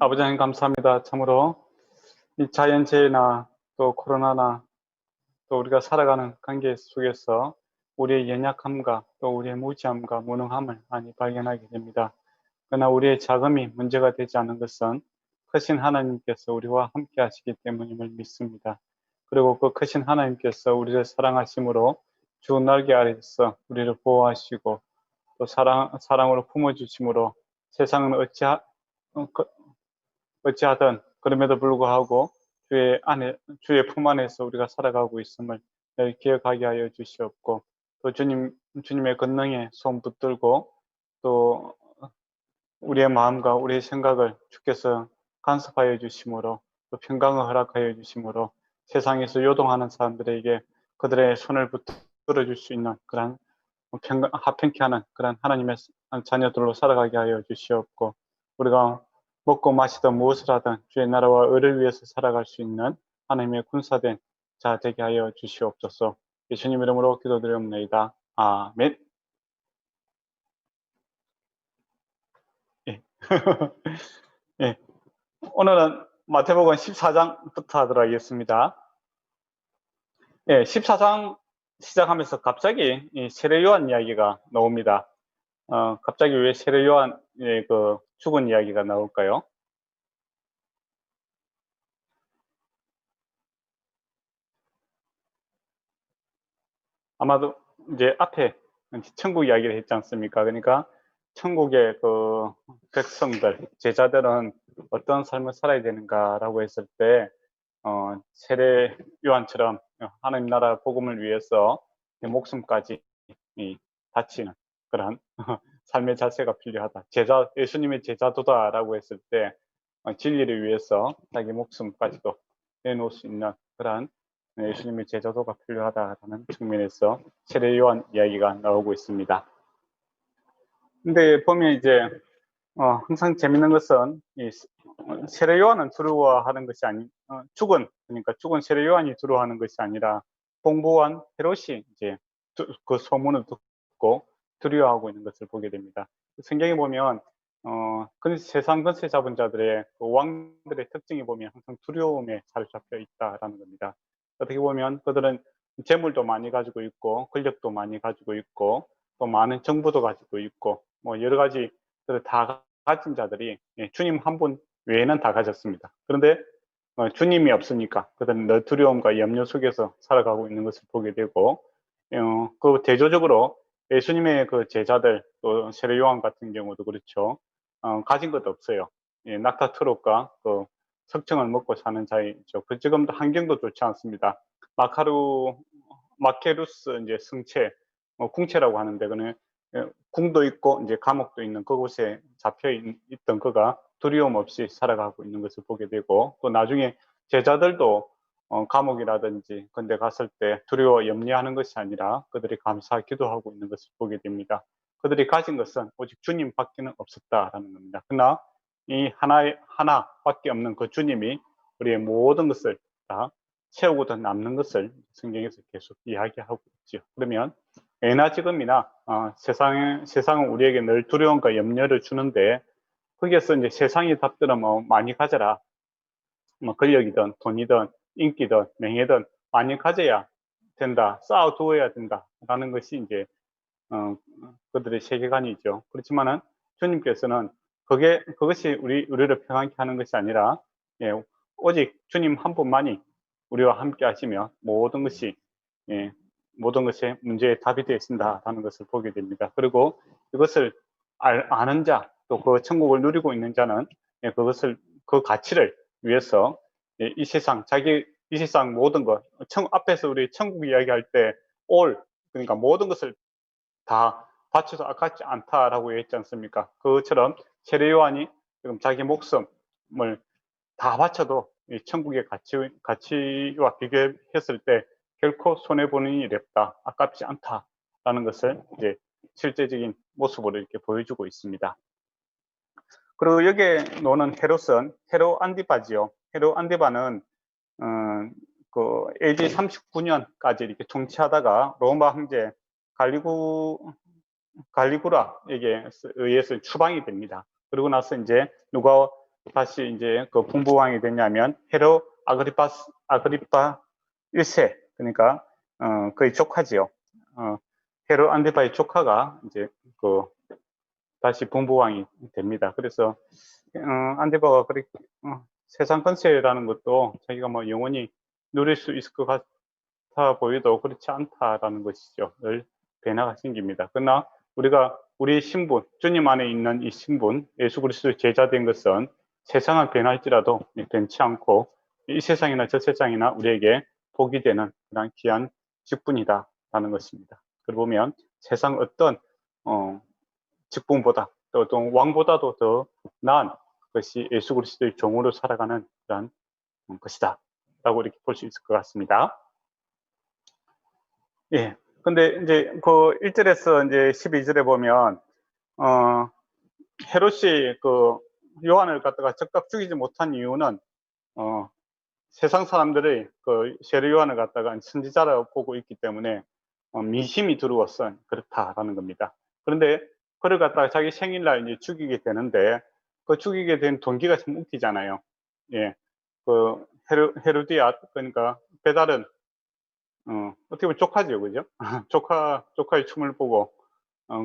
아버지 하나님 감사합니다. 참으로 이 자연재해나 또 코로나나 또 우리가 살아가는 관계 속에서 우리의 연약함과 또 우리의 무지함과 무능함을 많이 발견하게 됩니다. 그러나 우리의 자금이 문제가 되지 않은 것은 크신 하나님께서 우리와 함께 하시기 때문임을 믿습니다. 그리고 그 크신 하나님께서 우리를 사랑하심으로 주 날개 아래서 우리를 보호하시고 또 사랑으로 품어주심으로 세상은 어찌하든 그럼에도 불구하고 주의 품 안에서 우리가 살아가고 있음을 늘 기억하게 하여 주시옵고, 또 주님의 권능에 손 붙들고 또 우리의 마음과 우리의 생각을 주께서 간섭하여 주심으로, 또 평강을 허락하여 주심으로 세상에서 요동하는 사람들에게 그들의 손을 붙들어 줄 수 있는 그런 합평케 하는 그런 하나님의 자녀들로 살아가게 하여 주시옵고, 우리가 먹고 마시든 무엇을 하든 주의 나라와 의를 위해서 살아갈 수 있는 하나님의 군사된 자 되게 하여 주시옵소서. 예수님 이름으로 기도드리옵나이다. 아멘. 예. 예. 오늘은 마태복음 14장부터 하도록 하겠습니다. 예, 14장 시작하면서 갑자기 이 세례 요한 이야기가 나옵니다. 갑자기 왜 세례 요한의 그 죽은 이야기가 나올까요? 아마도 이제 앞에 천국 이야기를 했지 않습니까? 그러니까 천국의 그 백성들, 제자들은 어떤 삶을 살아야 되는가라고 했을 때, 세례 요한처럼 하나님 나라 복음을 위해서 목숨까지 바치는 그런 삶의 자세가 필요하다. 예수님의 제자도다라고 했을 때 진리를 위해서 자기 목숨까지도 내놓을 수 있는 그런 예수님의 제자도가 필요하다라는 측면에서 세례 요한 이야기가 나오고 있습니다. 근데 보면 이제 항상 재밌는 것은 이 세례 요한은 두려워하는 것이 그러니까 죽은 세례 요한이 두려워하는 것이 아니라 공부한 헤롯이 이제 그 소문을 듣고 두려워하고 있는 것을 보게 됩니다. 성경에 보면 세상 권세 잡은 자들의 그 왕들의 특징이 보면 항상 두려움에 사로잡혀 있다라는 겁니다. 어떻게 보면 그들은 재물도 많이 가지고 있고 권력도 많이 가지고 있고 또 많은 정보도 가지고 있고 뭐 여러 가지 다 가진 자들이 주님 한 분 외에는 다 가졌습니다. 그런데 주님이 없으니까 그들은 늘 두려움과 염려 속에서 살아가고 있는 것을 보게 되고, 그 대조적으로 예수님의 그 제자들, 또 세례 요한 같은 경우도 그렇죠. 가진 것도 없어요. 낙타 트롯과 그 석청을 먹고 사는 자이죠. 그 지금도 환경도 좋지 않습니다. 마케루스 이제 승체, 궁체라고 하는데 그는 궁도 있고 이제 감옥도 있는 그곳에 잡혀 있던 그가 두려움 없이 살아가고 있는 것을 보게 되고, 또 나중에 제자들도 감옥이라든지 근데 갔을 때 두려워 염려하는 것이 아니라 그들이 감사 기도하고 있는 것을 보게 됩니다. 그들이 가진 것은 오직 주님밖에는 없었다라는 겁니다. 그러나 이 하나밖에 없는 그 주님이 우리의 모든 것을 다 채우고 남는 것을 성경에서 계속 이야기하고 있죠. 그러면 예나 지금이나 세상은 우리에게 늘 두려움과 염려를 주는데, 거기에서 이제 세상의 답들은 뭐 많이 가져라, 뭐 권력이든 돈이든 인기든 명예든 많이 가져야 된다, 쌓아두어야 된다라는 것이 이제 그들의 세계관이죠. 그렇지만은 주님께서는 그것이 우리를 평안케 하는 것이 아니라, 오직 주님 한 분만이 우리와 함께 하시며 모든 것의 문제의 답이 되신다라는 것을 보게 됩니다. 그리고 이것을 아는 자, 또 그 천국을 누리고 있는 자는 그 가치를 위해서 이 세상 모든 것, 앞에서 우리 천국 이야기할 때 그러니까 모든 것을 다 바쳐서 아깝지 않다라고 했지 않습니까? 그것처럼 세례 요한이 지금 자기 목숨을 다 바쳐도 이 천국의 가치와 비교했을 때 결코 손해보는 일이 없다, 아깝지 않다라는 것을 이제 실제적인 모습으로 이렇게 보여주고 있습니다. 그리고 여기에 노는 헤롯 안디바지요. 헤롯 안디바는 그 AD 39년까지 이렇게 통치하다가 로마 황제 갈리구라에게 의해서 추방이 됩니다. 그리고 나서 이제 누가 다시 이제 그 분부왕이 됐냐면 헤롯 아그리파 1세, 그러니까 거의 조카지요. 헤롯 안티파의 조카가 이제 그 다시 분부왕이 됩니다. 그래서 안티파가 그렇게 세상 권세라는 것도 자기가 뭐 영원히 누릴 수 있을 것 같아 보여도 그렇지 않다라는 것이죠. 늘 변화가 생깁니다. 그러나 우리가 우리 신분, 주님 안에 있는 이 신분, 예수 그리스도의 제자 된 것은 세상은 변할지라도 변치 않고 이 세상이나 저 세상이나 우리에게 복이 되는 그런 귀한 직분이다라는 것입니다. 그러고 보면 세상 어떤 직분보다 또 왕보다도 더 나은 것이 예수 그리스도의 종으로 살아가는 그런 것이다 라고 이렇게 볼 수 있을 것 같습니다. 예. 근데 이제 그 1절에서 이제 12절에 보면 헤롯이 그 요한을 갖다가 즉각 죽이지 못한 이유는 세상 사람들이 그 세례 요한을 갖다가 선지자라고 보고 있기 때문에 민심이 들어왔어 그렇다라는 겁니다. 그런데 그를 갖다가 자기 생일날 이제 죽이게 되는데 그 죽이게 된 동기가 참 웃기잖아요. 예, 그 헤로디아, 그러니까 배달은 어떻게 보면 조카죠, 그죠? 조카의 춤을 보고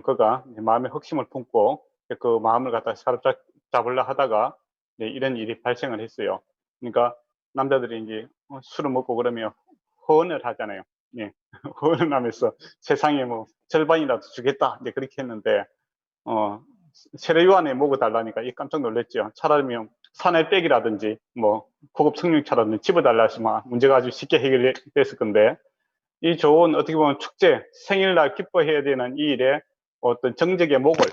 그가 마음에 흑심을 품고 그 마음을 갖다 사로잡으려 하다가 이런 일이 발생을 했어요. 그러니까 남자들이 이제 술을 먹고 그러면 허언을 하잖아요. 예, 허언을 하면서 세상에 뭐 절반이라도 주겠다 이제 그렇게 했는데 세례 요한의 목을 달라니까 깜짝 놀랐죠. 차라리 산알백이라든지 뭐 고급 성육차라든지 집어달라 했으면 문제가 아주 쉽게 해결됐을 건데, 이 좋은 어떻게 보면 축제, 생일날 기뻐해야 되는 이 일에 어떤 정적의 목을,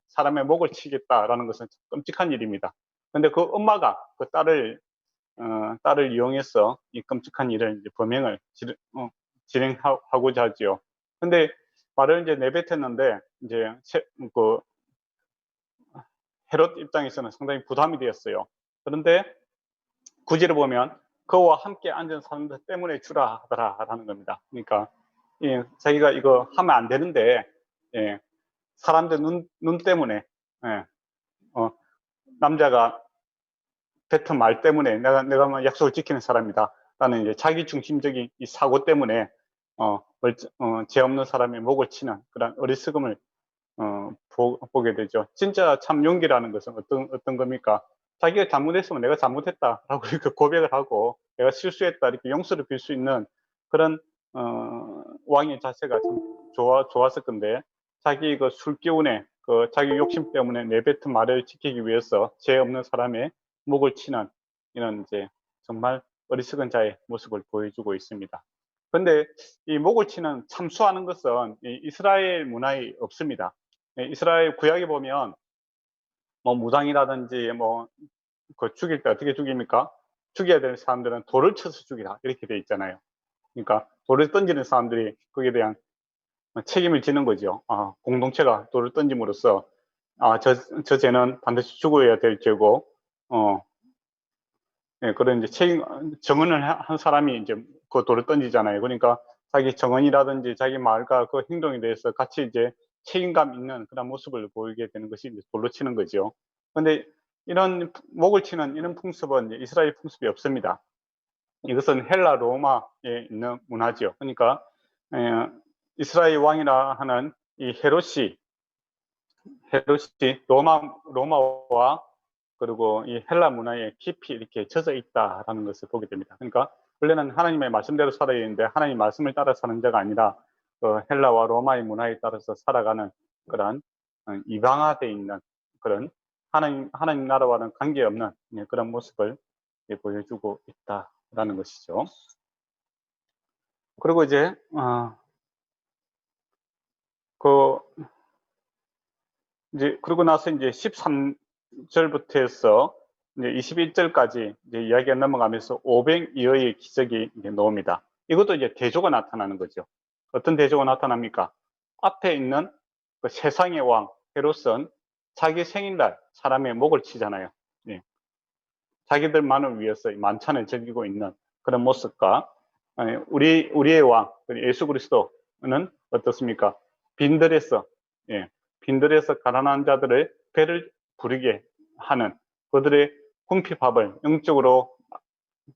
사람의 목을 치겠다라는 것은 끔찍한 일입니다. 근데 그 엄마가 그 딸을 이용해서 이 끔찍한 일을 이제 범행을 진행하고자 하지요. 근데 말을 이제 내뱉었는데 이제 그 헤롯 입장에서는 상당히 부담이 되었어요. 그런데 구절을 보면 그와 함께 앉은 사람들 때문에 주라 하더라라는 겁니다. 그러니까 자기가 이거 하면 안 되는데 사람들 눈 때문에 남자가 뱉은 말 때문에 내가 약속을 지키는 사람이다 라는 이제 자기 중심적인 이 사고 때문에 죄 없는 사람의 목을 치는 그런 어리석음을 보게 되죠. 진짜 참 용기라는 것은 어떤 겁니까? 자기가 잘못했으면 내가 잘못했다라고 이렇게 고백을 하고 내가 실수했다 이렇게 용서를 빌 수 있는 그런 왕의 자세가 참 좋았을 건데, 자기 그 술기운에 그 자기 욕심 때문에 내뱉은 말을 지키기 위해서 죄 없는 사람의 목을 치는 이런 이제 정말 어리석은 자의 모습을 보여주고 있습니다. 그런데 이 목을 치는 참수하는 것은 이스라엘 문화에 없습니다. 이스라엘 구약에 보면 뭐 무당이라든지 뭐 그 죽일 때 어떻게 죽입니까? 죽여야 되는 사람들은 돌을 쳐서 죽이라 이렇게 돼 있잖아요. 그러니까 돌을 던지는 사람들이 거기에 대한 책임을 지는 거죠. 공동체가 돌을 던짐으로써 저 죄는 반드시 죽어야 될 죄고 그런 이제 정언을 한 사람이 이제 그 돌을 던지잖아요. 그러니까 자기 정언이라든지 자기 말과 그 행동에 대해서 같이 이제 책임감 있는 그런 모습을 보이게 되는 것이 이제 돌로 치는 거죠. 그런데 이런 목을 치는 이런 풍습은 이스라엘 풍습이 없습니다. 이것은 헬라 로마에 있는 문화죠. 그러니까 이스라엘 왕이라 하는 이 헤롯이 로마와 그리고 이 헬라 문화에 깊이 이렇게 젖어 있다라는 것을 보게 됩니다. 그러니까 원래는 하나님의 말씀대로 살아야 되는데 하나님 말씀을 따라 사는 자가 아니라 그 헬라와 로마의 문화에 따라서 살아가는 그런 이방화되어 있는 그런 하나님 나라와는 관계없는 그런 모습을 보여주고 있다라는 것이죠. 그리고 이제 그러고 나서 이제 13절부터 해서 이제 21절까지 이제 이야기가 넘어가면서 500여의 기적이 이제 나옵니다. 이것도 이제 대조가 나타나는 거죠. 어떤 대조가 나타납니까? 앞에 있는 그 세상의 왕 헤롯은 자기 생일날 사람의 목을 치잖아요. 자기들만을 위해서 만찬을 즐기고 있는 그런 모습과 우리의 왕 예수 그리스도는 어떻습니까? 빈들에서 가난한 자들의 배를 부르게 하는 그들의 궁핍합을 영적으로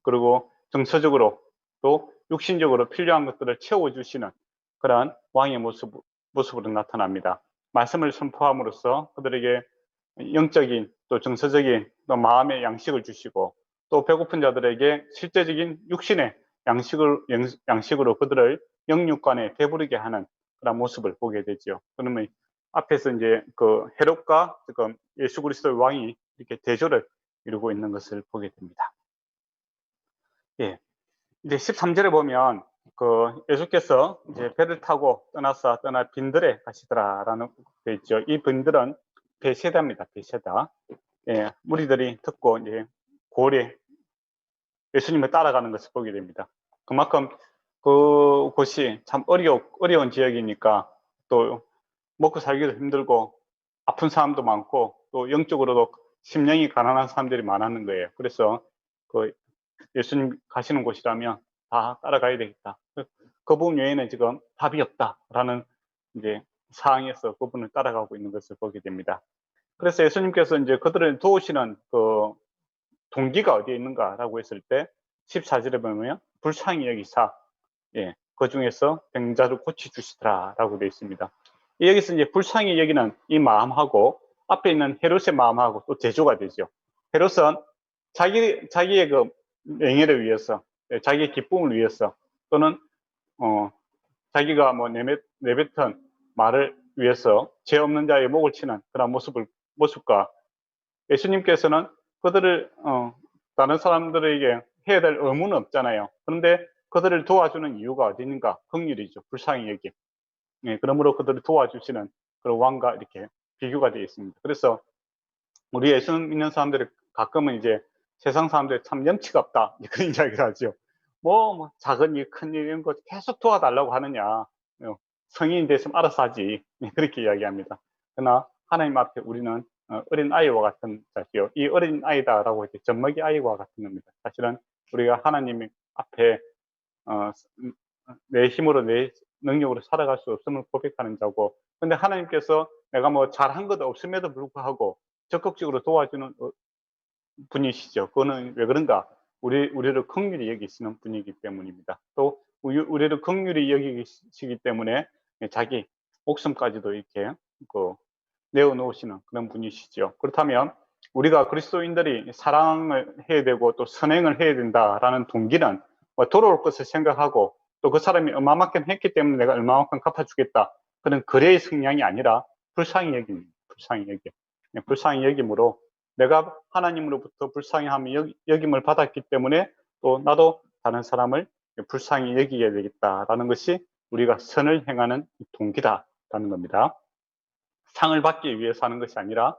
그리고 정서적으로 또 육신적으로 필요한 것들을 채워주시는 그러한 왕의 모습으로 나타납니다. 말씀을 선포함으로써 그들에게 영적인 또 정서적인 또 마음의 양식을 주시고 또 배고픈 자들에게 실제적인 육신의 양식으로 그들을 영육간에 배부르게 하는 그런 모습을 보게 되죠. 그러면 앞에서 이제 그 헤롯과 지금 예수 그리스도의 왕이 이렇게 대조를 이루고 있는 것을 보게 됩니다. 예. 이제 13절에 보면 그 예수께서 이제 배를 타고 떠나 빈들에 가시더라라는 돼 있죠. 이 빈들은 베세다입니다. 베세다. 예, 무리들이 듣고 이제 고래 예수님을 따라가는 것을 보게 됩니다. 그만큼 그곳이 참 어려운 지역이니까 또 먹고 살기도 힘들고 아픈 사람도 많고 또 영적으로도 심령이 가난한 사람들이 많았는 거예요. 그래서 그 예수님 가시는 곳이라면 다 따라가야 되겠다. 그 부분 외에는 지금 답이 없다라는 이제 상황에서 그분을 따라가고 있는 것을 보게 됩니다. 그래서 예수님께서 이제 그들을 도우시는 그 동기가 어디에 있는가라고 했을 때 14절에 보면 불쌍히 여기사 예, 그 중에서 병자를 고쳐주시더라라고 되어 있습니다. 여기서 이제 불쌍히 여기는 이 마음하고 앞에 있는 헤롯의 마음하고 또 대조가 되죠. 헤롯은 자기의 그 명예를 위해서, 자기의 기쁨을 위해서 또는 자기가 뭐 내뱉은 말을 위해서 죄 없는 자의 목을 치는 그런 모습과 예수님께서는 그들을 다른 사람들에게 해야 될 의무는 없잖아요. 그런데 그들을 도와주는 이유가 어디 있는가? 긍휼이죠. 불쌍히 여기. 예, 그러므로 그들을 도와주시는 그런 왕과 이렇게 비교가 되어 있습니다. 그래서 우리 예수 믿는 사람들이 가끔은 이제 세상 사람들이 참 염치가 없다 그런 이야기를 하죠. 뭐 작은 일, 큰 일 이런 거 계속 도와달라고 하느냐. 성인이 됐으면 알아서 하지. 그렇게 이야기합니다. 그러나 하나님 앞에 우리는 어린 아이와 같은 자지요. 이 어린 아이다라고 이제 젖먹이 아이와 같은 겁니다. 사실은 우리가 하나님 앞에 내 힘으로 내 능력으로 살아갈 수 없음을 고백하는 자고, 근데 하나님께서 내가 뭐 잘한 것도 없음에도 불구하고 적극적으로 도와주는 분이시죠. 그거는 왜 그런가? 우리를 긍휼히 여기시는 분이기 때문입니다. 또 우리를 긍휼히 여기시기 때문에 자기 목숨까지도 이렇게 내어놓으시는 그런 분이시죠. 그렇다면 우리가 그리스도인들이 사랑을 해야 되고 또 선행을 해야 된다라는 동기는 돌아올 것을 생각하고 또 그 사람이 얼마만큼 했기 때문에 내가 얼마만큼 갚아주겠다 그런 거래의 성향이 아니라 불쌍히 여김, 불쌍히 여김으로 내가 하나님으로부터 불쌍히 여김을 받았기 때문에 또 나도 다른 사람을 불쌍히 여기게 되겠다라는 것이 우리가 선을 행하는 동기다라는 겁니다. 상을 받기 위해서 하는 것이 아니라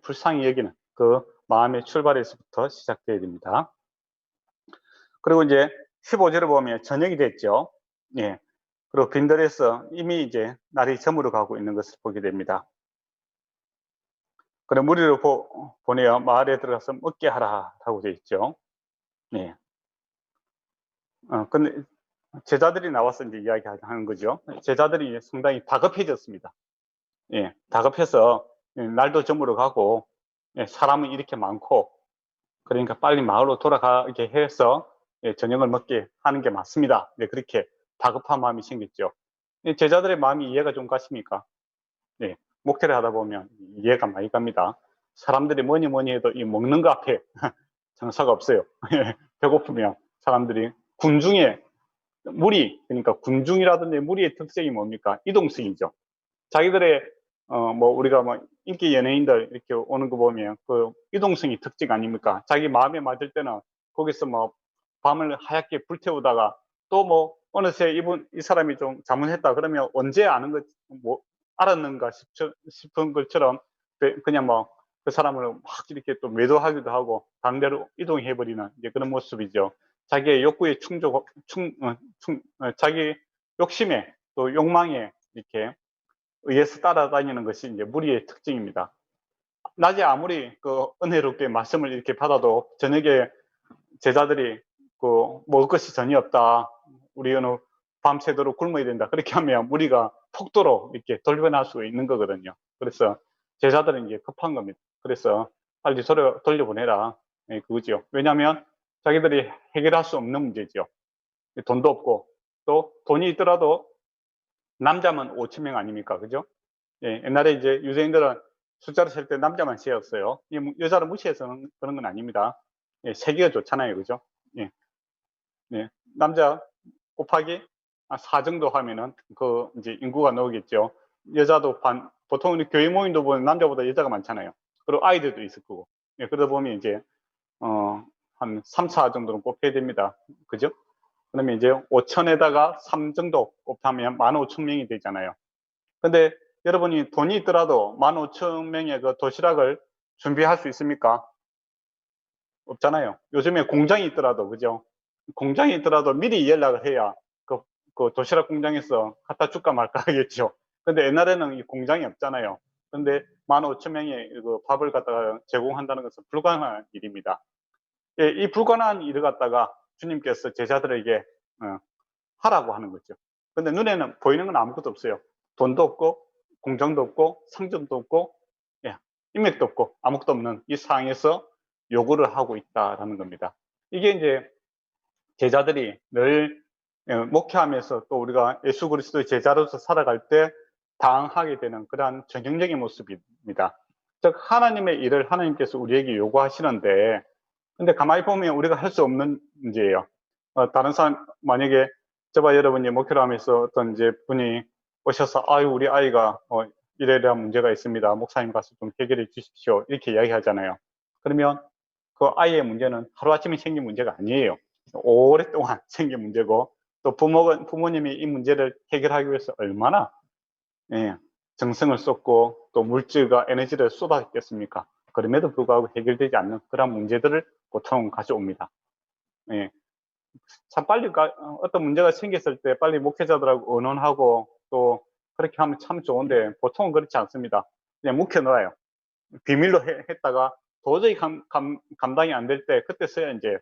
불쌍히 여기는 그 마음의 출발에서부터 시작되어야 됩니다. 그리고 이제 15절을 보면 저녁이 됐죠. 예. 그리고 빈들에서 이미 이제 날이 저물어 가고 있는 것을 보게 됩니다. 그래 무리를 보내어 마을에 들어가서 먹게 하라라고 되어 있죠. 예. 근데 제자들이 나와서 이제 이야기하는 거죠. 제자들이 상당히 다급해졌습니다. 예, 다급해서 날도 저물어 가고 사람은 이렇게 많고 그러니까 빨리 마을로 돌아가게 해서 저녁을 먹게 하는 게 맞습니다. 그렇게 다급한 마음이 생겼죠. 제자들의 마음이 이해가 좀 가십니까? 네, 목회를 하다 보면 이해가 많이 갑니다. 사람들이 뭐니 해도 이 먹는 거 앞에 장사가 없어요. 배고프면 사람들이 군중의 무리, 그러니까 군중이라든지 무리의 특색이 뭡니까? 이동성이죠. 자기들의 뭐 우리가 뭐 인기 연예인들 이렇게 오는 거 보면 그 이동성이 특징 아닙니까? 자기 마음에 맞을 때는 거기서 뭐 밤을 하얗게 불태우다가 또 뭐 어느새 이 사람이 좀 잘못했다 그러면 언제 뭐 알았는가 싶은 것처럼 그냥 뭐 그 사람을 막 이렇게 또 매도하기도 하고 다른 데로 이동해 버리는 이제 그런 모습이죠. 자기의 욕구에 자기 욕심에 또 욕망에 이렇게 의해서 따라다니는 것이 이제 무리의 특징입니다. 낮에 아무리 은혜롭게 말씀을 이렇게 받아도 저녁에 제자들이 먹을 것이 전혀 없다. 우리는 밤새도록 굶어야 된다. 그렇게 하면 무리가 폭도로 이렇게 돌변할 수 있는 거거든요. 그래서 제자들은 이제 급한 겁니다. 그래서 빨리 돌려보내라. 예, 그거죠. 왜냐하면 자기들이 해결할 수 없는 문제죠. 돈도 없고, 또 돈이 있더라도 남자만 5천 명 아닙니까? 그죠? 예, 옛날에 이제 유대인들은 숫자를 셀 때 남자만 세었어요. 여자를 무시해서 그런 건 아닙니다. 예, 세기가 좋잖아요. 그죠? 예, 예. 남자 곱하기 4 정도 하면은 그 이제 인구가 나오겠죠. 여자도 보통 우리 교회 모임도 보면 남자보다 여자가 많잖아요. 그리고 아이들도 있을 거고. 예, 그러다 보면 이제 한 3, 4 정도는 곱해야 됩니다. 그죠? 그러면 이제 5천에다가 3 정도 곱하면 15,000명이 되잖아요. 근데 여러분이 돈이 있더라도 15,000명의 그 도시락을 준비할 수 있습니까? 없잖아요. 요즘에 공장이 있더라도, 그죠? 공장이 있더라도 미리 연락을 해야 그 도시락 공장에서 갖다 줄까 말까 하겠죠. 근데 옛날에는 이 공장이 없잖아요. 근데 15,000명의 그 밥을 갖다가 제공한다는 것은 불가능한 일입니다. 예, 이 불가능한 일을 갖다가 주님께서 제자들에게 하라고 하는 거죠. 근데 눈에는 보이는 건 아무것도 없어요. 돈도 없고 공장도 없고 상점도 없고 예, 인맥도 없고 아무것도 없는 이 상황에서 요구를 하고 있다라는 겁니다. 이게 이제 제자들이 늘 목회하면서 또 우리가 예수 그리스도의 제자로서 살아갈 때 당하게 되는 그러한 전형적인 모습입니다. 즉 하나님의 일을 하나님께서 우리에게 요구하시는데 근데 가만히 보면 우리가 할 수 없는 문제예요. 다른 사람 만약에 저와 여러분이 목회를 하면서 어떤 이제 분이 오셔서 아유 우리 아이가 이래이러한 문제가 있습니다. 목사님 가서 좀 해결해 주십시오. 이렇게 이야기하잖아요. 그러면 그 아이의 문제는 하루아침에 생긴 문제가 아니에요. 오랫동안 생긴 문제고 또 부모님이 이 문제를 해결하기 위해서 얼마나 예, 정성을 쏟고 또 물질과 에너지를 쏟았겠습니까? 그럼에도 불구하고 해결되지 않는 그런 문제들을 보통 가져옵니다. 예, 참 빨리 어떤 문제가 생겼을 때 빨리 목회자들하고 의논하고 또 그렇게 하면 참 좋은데 보통은 그렇지 않습니다. 그냥 묵혀놓아요. 비밀로 했다가 도저히 감당이 안 될 때 그때서야 이제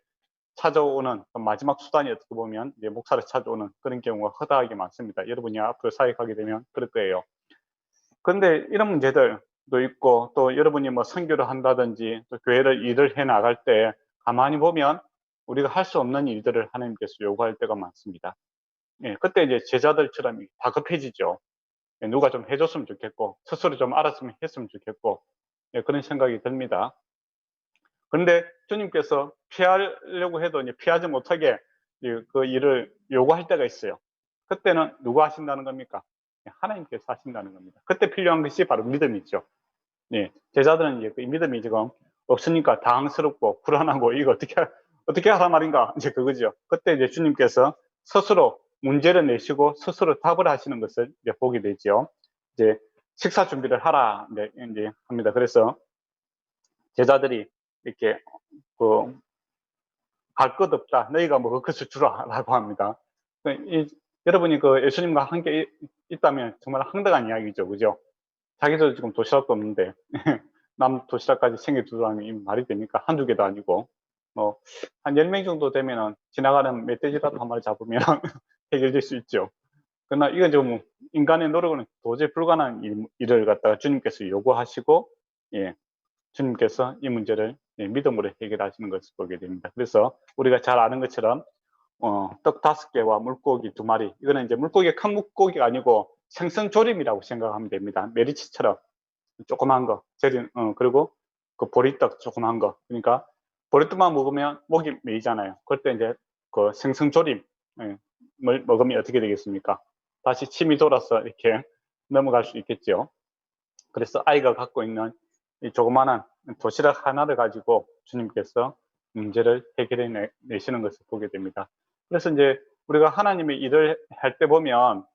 찾아오는 마지막 수단이 어떻게 보면 이제 목사를 찾아오는 그런 경우가 허다하게 많습니다. 여러분이 앞으로 사역하게 되면 그럴 거예요. 그런데 이런 문제들도 있고 또 여러분이 뭐 선교를 한다든지 또 교회를 일을 해 나갈 때 가만히 보면 우리가 할 수 없는 일들을 하나님께서 요구할 때가 많습니다. 예, 그때 이제 제자들처럼 다급해지죠. 예, 누가 좀 해줬으면 좋겠고 스스로 좀 알았으면 했으면 좋겠고 예, 그런 생각이 듭니다. 그런데 주님께서 피하려고 해도 이제 피하지 못하게 그 일을 요구할 때가 있어요. 그때는 누가 하신다는 겁니까? 하나님께서 하신다는 겁니다. 그때 필요한 것이 바로 믿음이죠. 예, 제자들은 이제 그 믿음이 지금 없으니까 당황스럽고 불안하고 이거 어떻게 하란 말인가 이제 그거죠. 그때 이제 주님께서 스스로 문제를 내시고 스스로 답을 하시는 것을 이제 보게 되죠. 이제 식사 준비를 하라 이제 합니다. 그래서 제자들이 이렇게 그 갈 것 없다. 너희가 먹을 것을 주라라고 합니다. 여러분이 그 예수님과 함께 있다면 정말 황당한 이야기죠, 그죠? 자기도 지금 도시락도 없는데 남 도시락까지 챙겨주라면 말이 됩니까? 한두 개도 아니고 한 10명 정도 되면은 지나가는 멧돼지라도 한 마리 잡으면 해결될 수 있죠. 그러나 이건 좀 인간의 노력은 도저히 불가능한 일을 갖다가 주님께서 요구하시고 예, 주님께서 이 문제를 믿음으로 해결하시는 것을 보게 됩니다. 그래서 우리가 잘 아는 것처럼 떡 5개와 물고기 2마리 이거는 이제 물고기가 큰 물고기가 아니고 생선조림이라고 생각하면 됩니다. 메리치처럼 조그만 거 절인 그리고 그 보리떡 조그만 거 그러니까 보리떡만 먹으면 목이 메이잖아요. 그럴 때 이제 그 생선조림을 먹으면 어떻게 되겠습니까? 다시 침이 돌아서 이렇게 넘어갈 수 있겠죠. 그래서 아이가 갖고 있는 이 조그마한 도시락 하나를 가지고 주님께서 문제를 해결해 내시는 것을 보게 됩니다. 그래서 이제 우리가 하나님의 일을 할 때 보면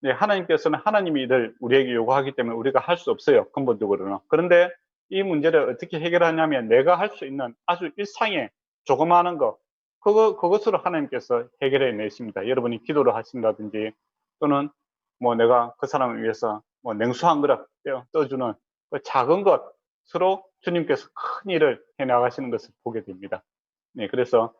하나님께서는 하나님의 일을 우리에게 요구하기 때문에 우리가 할 수 없어요. 근본적으로는. 그런데 이 문제를 어떻게 해결하냐면 내가 할 수 있는 아주 일상의 조그마한 것 그것으로 하나님께서 해결해 내십니다. 여러분이 기도를 하신다든지 또는 뭐 내가 그 사람을 위해서 뭐 냉수 한 그릇 떠주는 그 작은 것으로 주님께서 큰 일을 해 나가시는 것을 보게 됩니다. 네, 그래서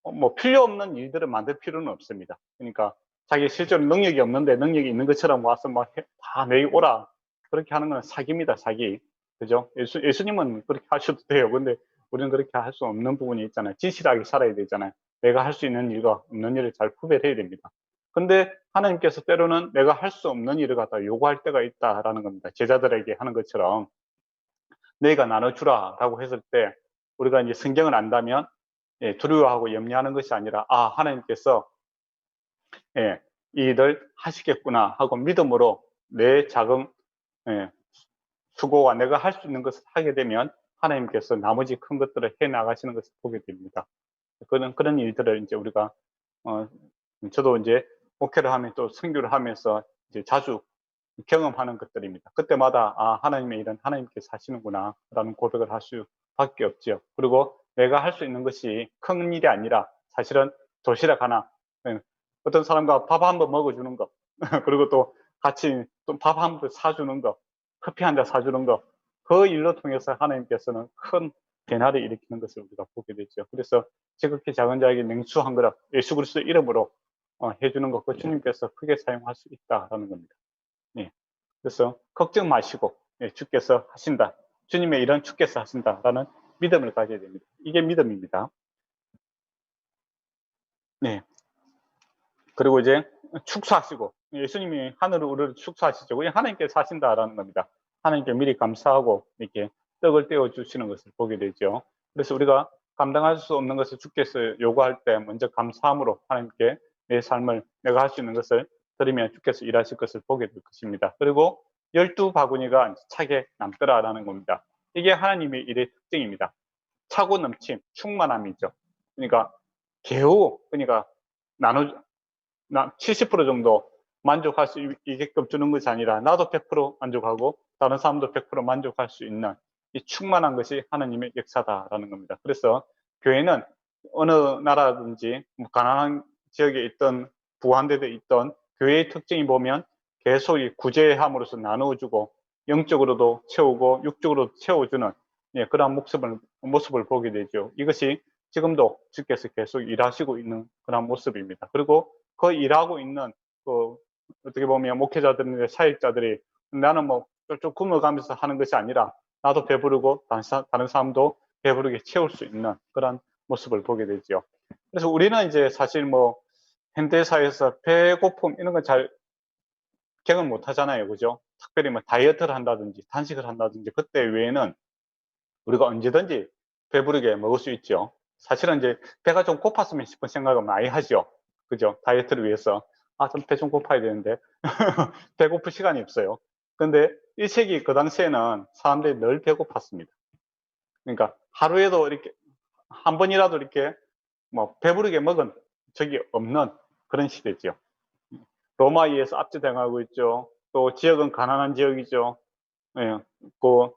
뭐 필요 없는 일들을 만들 필요는 없습니다. 그러니까 자기 실제로 능력이 없는데 능력이 있는 것처럼 와서 막 다 내일 오라 그렇게 하는 건 사기입니다. 사기. 그죠? 예수님은 그렇게 하셔도 돼요. 근데 우리는 그렇게 할 수 없는 부분이 있잖아요. 진실하게 살아야 되잖아요. 내가 할 수 있는 일과 없는 일을 잘 구별해야 됩니다. 근데 하나님께서 때로는 내가 할 수 없는 일을 갖다 요구할 때가 있다라는 겁니다. 제자들에게 하는 것처럼 너희가 나눠주라라고 했을 때 우리가 이제 성경을 안다면 두려워하고 염려하는 것이 아니라 하나님께서 이 일을 하시겠구나 하고 믿음으로 내 작은 수고와 내가 할 수 있는 것을 하게 되면 하나님께서 나머지 큰 것들을 해 나가시는 것을 보게 됩니다. 그런 일들을 이제 우리가 저도 이제 목회를 하면 또 선교를 하면서 이제 자주 경험하는 것들입니다. 그때마다 하나님의 일은 하나님께서 하시는구나 라는 고백을 할 수밖에 없죠. 그리고 내가 할 수 있는 것이 큰 일이 아니라 사실은 도시락 하나, 어떤 사람과 밥 한 번 먹어주는 거 그리고 또 같이 또 밥 한 번 사주는 거, 커피 한 잔 사주는 거, 그 일로 통해서 하나님께서는 큰 변화를 일으키는 것을 우리가 보게 되죠. 그래서 지극히 작은 자에게 냉수 한 그릇 예수 그리스도 이름으로 해주는 것, 그 주님께서 크게 사용할 수 있다라는 겁니다. 예. 그래서 걱정 마시고 주께서 하신다. 주님의 일은 주께서 하신다라는 믿음을 가져야 됩니다. 이게 믿음입니다. 네. 그리고 이제 축사하시고 예수님이 하늘을 우리를 축사하시죠. 그게 하나님께서 하신다라는 겁니다. 하나님께 미리 감사하고 이렇게 떡을 떼어 주시는 것을 보게 되죠. 그래서 우리가 감당할 수 없는 것을 주께서 요구할 때 먼저 감사함으로 하나님께 내 삶을 내가 할 수 있는 것을 드리면 주께서 일하실 것을 보게 될 것입니다. 그리고 12바구니가 차게 남더라라는 겁니다. 이게 하나님의 일의 특징입니다. 차고 넘침, 충만함이죠. 그러니까 개우, 그러니까 나눠 70% 정도 만족할 수 있게끔 주는 것이 아니라 나도 100% 만족하고 다른 사람도 100% 만족할 수 있는 이 충만한 것이 하나님의 역사다라는 겁니다. 그래서 교회는 어느 나라든지 가난한 지역에 있던 부한대에 있던 교회의 특징이 보면 계속 이 구제함으로써 나누어주고 영적으로도 채우고 육적으로도 채워주는 그런 모습을 보게 되죠. 이것이 지금도 주께서 계속 일하시고 있는 그런 모습입니다. 그리고 그 일하고 있는 어떻게 보면 목회자들이나 사역자들이 나는 뭐 쭉 굶어가면서 하는 것이 아니라 나도 배부르고 다른 사람도 배부르게 채울 수 있는 그런 모습을 보게 되죠. 그래서 우리는 이제 사실 뭐 현대사회에서 배고픔 이런 건 잘 경험 못 하잖아요. 그죠? 특별히 뭐 다이어트를 한다든지 단식을 한다든지 그때 외에는 우리가 언제든지 배부르게 먹을 수 있죠. 사실은 이제 배가 좀 고팠으면 싶은 생각을 많이 하죠. 그죠? 다이어트를 위해서. 좀 배 좀 고파야 되는데. 배고플 시간이 없어요. 근데 1세기 그 당시에는 사람들이 늘 배고팠습니다. 그러니까 하루에도 이렇게 한 번이라도 이렇게 뭐 배부르게 먹은 적이 없는 그런 시대죠. 로마에 의해서 압제당하고 있죠. 또 지역은 가난한 지역이죠. 예, 그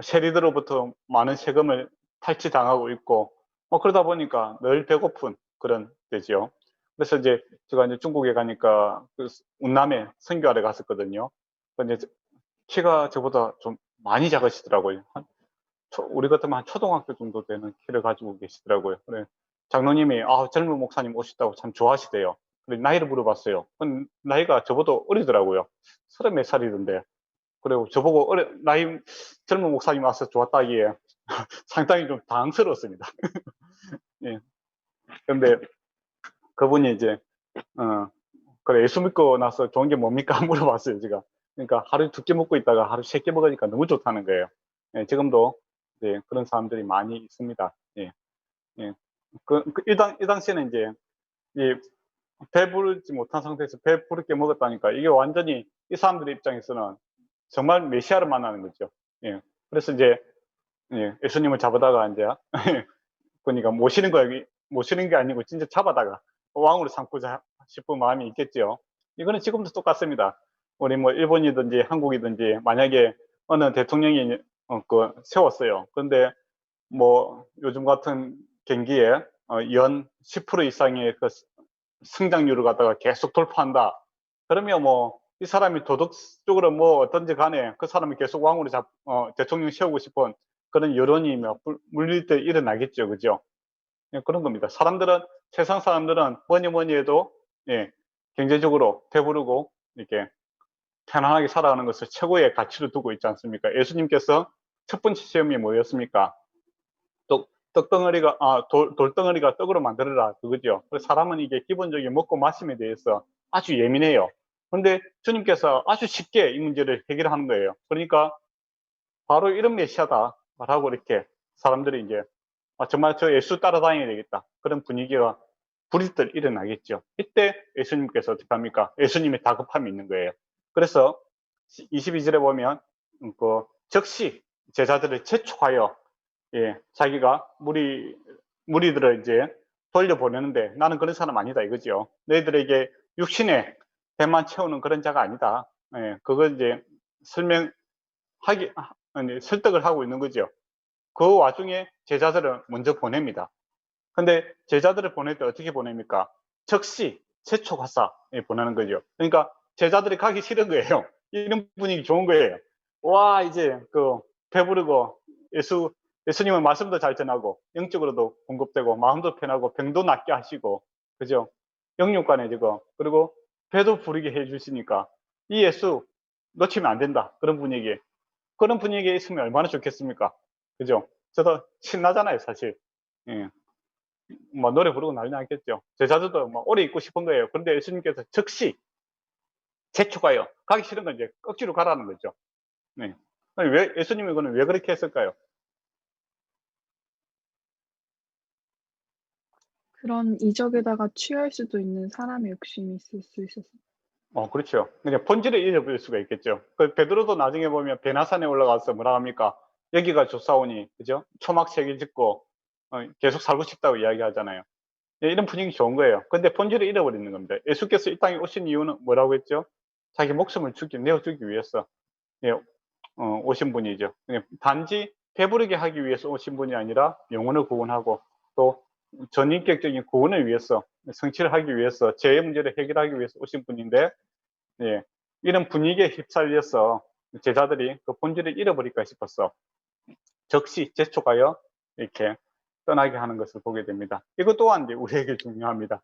세리들로부터 많은 세금을 탈취당하고 있고 그러다 보니까 늘 배고픈 그런 때죠. 그래서 이제 제가 이제 중국에 가니까 그 운남에 선교하러 갔었거든요. 근데 키가 저보다 좀 많이 작으시더라고요. 우리 같으면 한 초등학교 정도 되는 키를 가지고 계시더라고요. 그래 장로님이 젊은 목사님 오셨다고 참 좋아하시대요. 그래 나이를 물어봤어요. 나이가 저보다 어리더라고요. 30몇 살이던데. 그리고 저보고 나이 젊은 목사님 와서 좋았다기에 상당히 좀 당황스러웠습니다. 예. 근데 그분이 이제 그래 예수 믿고 나서 좋은 게 뭡니까 물어봤어요 제가. 그러니까 하루 2끼 먹고 있다가 하루 3끼 먹으니까 너무 좋다는 거예요. 예, 지금도 이제 그런 사람들이 많이 있습니다. 예, 예. 이 당시에는 이제 이 배부르지 못한 상태에서 배부르게 먹었다니까 이게 완전히 이 사람들 입장에서는 정말 메시아를 만나는 거죠. 예. 그래서 이제 예수님을 잡아다가 이제 그러니까 모시는 게 아니고 진짜 잡아다가 왕으로 삼고자 싶은 마음이 있겠죠. 이거는 지금도 똑같습니다. 우리 뭐 일본이든지 한국이든지 만약에 어느 대통령이 세웠어요. 그런데 뭐 요즘 같은 경기에 연 10% 이상의 그 성장률을 갖다가 계속 돌파한다. 그러면 뭐 이 사람이 도덕적으로 뭐 어떤지 간에 그 사람이 계속 왕으로 대통령 세우고 싶은 그런 여론이 물릴 때 일어나겠죠. 그죠? 그런 겁니다. 세상 사람들은 뭐니 해도 경제적으로 배부르고 이렇게 편안하게 살아가는 것을 최고의 가치로 두고 있지 않습니까? 예수님께서 첫 번째 시험이 뭐였습니까? 돌덩어리가 떡으로 만들어라, 그거죠. 그래서 사람은 이게 기본적인 먹고 마심에 대해서 아주 예민해요. 그런데 주님께서 아주 쉽게 이 문제를 해결하는 거예요. 그러니까 바로 이런 메시아다라고 이렇게 사람들이 이제 정말 저 예수 따라다녀야 되겠다, 그런 분위기가 부리들 일어나겠죠. 이때 예수님께서 어떻게 합니까? 예수님의 다급함이 있는 거예요. 그래서 22절에 보면 즉시 제자들을 재촉하여 자기가 무리들을 이제 돌려보내는데, 나는 그런 사람 아니다 이거죠. 너희들에게 육신의 배만 채우는 그런 자가 아니다. 그걸 이제 설득을 하고 있는 거죠. 그 와중에 제자들을 먼저 보냅니다. 근데 제자들을 보낼 때 어떻게 보냅니까? 즉시 재촉하사 보내는 거죠. 그러니까 제자들이 가기 싫은 거예요. 이런 분위기 좋은 거예요. 와, 이제 배부르고 예수님은 말씀도 잘 전하고 영적으로도 공급되고 마음도 편하고 병도 낫게 하시고, 그죠? 영육간해지고, 그리고 배도 부르게 해주시니까 이 예수 놓치면 안 된다, 그런 분위기에 있으면 얼마나 좋겠습니까? 그죠? 저도 신나잖아요, 사실. 예. 뭐 노래 부르고 난리 났겠죠. 제자들도 뭐 오래 있고 싶은 거예요. 그런데 예수님께서 즉시 재촉하여, 가기 싫은 건 이제 억지로 가라는 거죠. 네. 왜 예수님이 그는 왜 그렇게 했을까요? 그런 이적에다가 취할 수도 있는 사람의 욕심이 있을 수 있어서. 그렇죠. 그냥 본질을 잃어버릴 수가 있겠죠. 그 베드로도 나중에 보면 베나산에 올라가서 뭐라 합니까? 여기가 좋사오니, 그죠? 초막 세계 짓고 계속 살고 싶다고 이야기하잖아요. 이런 분위기 좋은 거예요. 근데 본질을 잃어버리는 겁니다. 예수께서 이 땅에 오신 이유는 뭐라고 했죠? 자기 목숨을 내어주기 위해서 오신 분이죠. 단지 배부르게 하기 위해서 오신 분이 아니라 영혼을 구원하고 또 전인격적인 구원을 위해서, 성취를 하기 위해서, 죄의 문제를 해결하기 위해서 오신 분인데, 이런 분위기에 휩쓸려서 제자들이 그 본질을 잃어버릴까 싶어서 즉시 재촉하여 이렇게 떠나게 하는 것을 보게 됩니다. 이것 또한 이제 우리에게 중요합니다.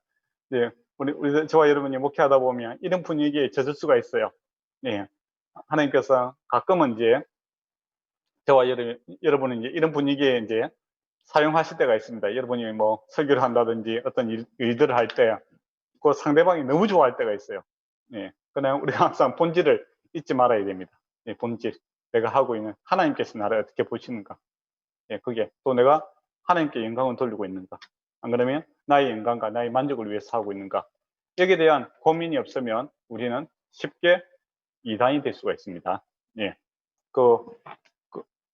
저와 여러분이 목회하다 보면 이런 분위기에 젖을 수가 있어요. 하나님께서 가끔은 이제 저와 여러분은 이제 이런 분위기에 이제 사용하실 때가 있습니다. 여러분이 뭐 설교를 한다든지 어떤 일들을 할 때 그 상대방이 너무 좋아할 때가 있어요. 그냥 우리가 항상 본질을 잊지 말아야 됩니다. 본질. 내가 하고 있는, 하나님께서 나를 어떻게 보시는가. 그게 또 내가 하나님께 영광을 돌리고 있는가. 안 그러면 나의 영광과 나의 만족을 위해서 하고 있는가. 여기에 대한 고민이 없으면 우리는 쉽게 이단이 될 수가 있습니다.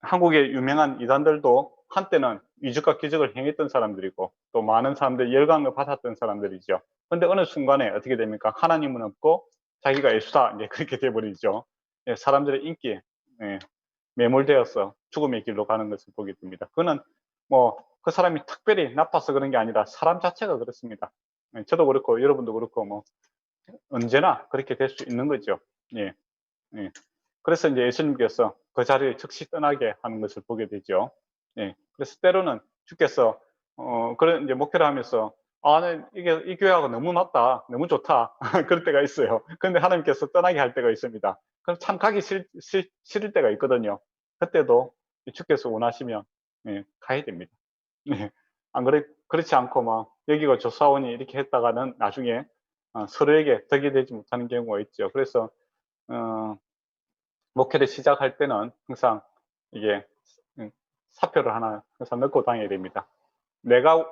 한국의 유명한 이단들도 한때는 이적과 기적을 행했던 사람들이고 또 많은 사람들이 열광을 받았던 사람들이죠. 근데 어느 순간에 어떻게 됩니까? 하나님은 없고 자기가 예수다, 이제 그렇게 돼버리죠. 사람들의 인기에 매몰되어서 죽음의 길로 가는 것을 보게 됩니다. 그거는 뭐 그 사람이 특별히 나빠서 그런 게 아니라 사람 자체가 그렇습니다. 저도 그렇고 여러분도 그렇고 뭐 언제나 그렇게 될 수 있는 거죠. 그래서 이제 예수님께서 그 자리를 즉시 떠나게 하는 것을 보게 되죠. 그래서 때로는 주께서 그런 이제 목회를 하면서 이게 이 교회하고 너무 맞다, 너무 좋다 그럴 때가 있어요. 그런데 하나님께서 떠나게 할 때가 있습니다. 그럼 참 가기 싫을 때가 있거든요. 그때도 주께서 원하시면 가야 됩니다. 안 그렇지 않고 막 여기가 좋사오니 이렇게 했다가는 나중에 서로에게 덕이 되지 못하는 경우가 있죠. 그래서 목회를 시작할 때는 항상 이게 사표를 하나 항상 넣고 다녀야 됩니다. 내가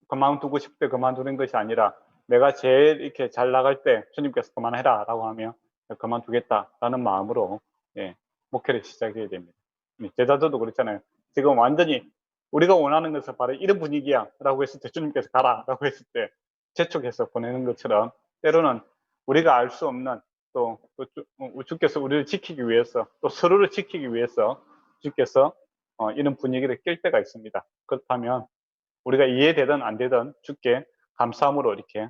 그만두고 싶을 때 그만두는 것이 아니라 내가 제일 이렇게 잘 나갈 때 주님께서 그만해라 라고 하면 그만두겠다라는 마음으로 목회를 시작해야 됩니다. 제자들도 그렇잖아요. 지금 완전히 우리가 원하는 것은 바로 이런 분위기야 라고 했을 때 주님께서 가라 라고 했을 때 재촉해서 보내는 것처럼 때로는 우리가 알 수 없는 또 주께서 우리를 지키기 위해서 또 서로를 지키기 위해서 주께서 이런 분위기를 깰 때가 있습니다. 그렇다면 우리가 이해되든 안 되든 주께 감사함으로 이렇게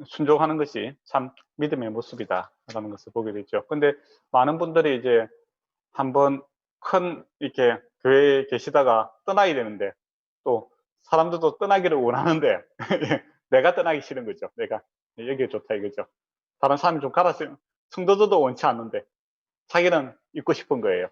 순종하는 것이 참 믿음의 모습이다라는 것을 보게 되죠. 근데 많은 분들이 이제 한번 큰 이렇게 교회에 계시다가 떠나야 되는데 또 사람들도 떠나기를 원하는데 내가 떠나기 싫은 거죠. 내가 여기 좋다 이거죠. 다른 사람이 좀 갈았으면 성도들도 원치 않는데 자기는 있고 싶은 거예요.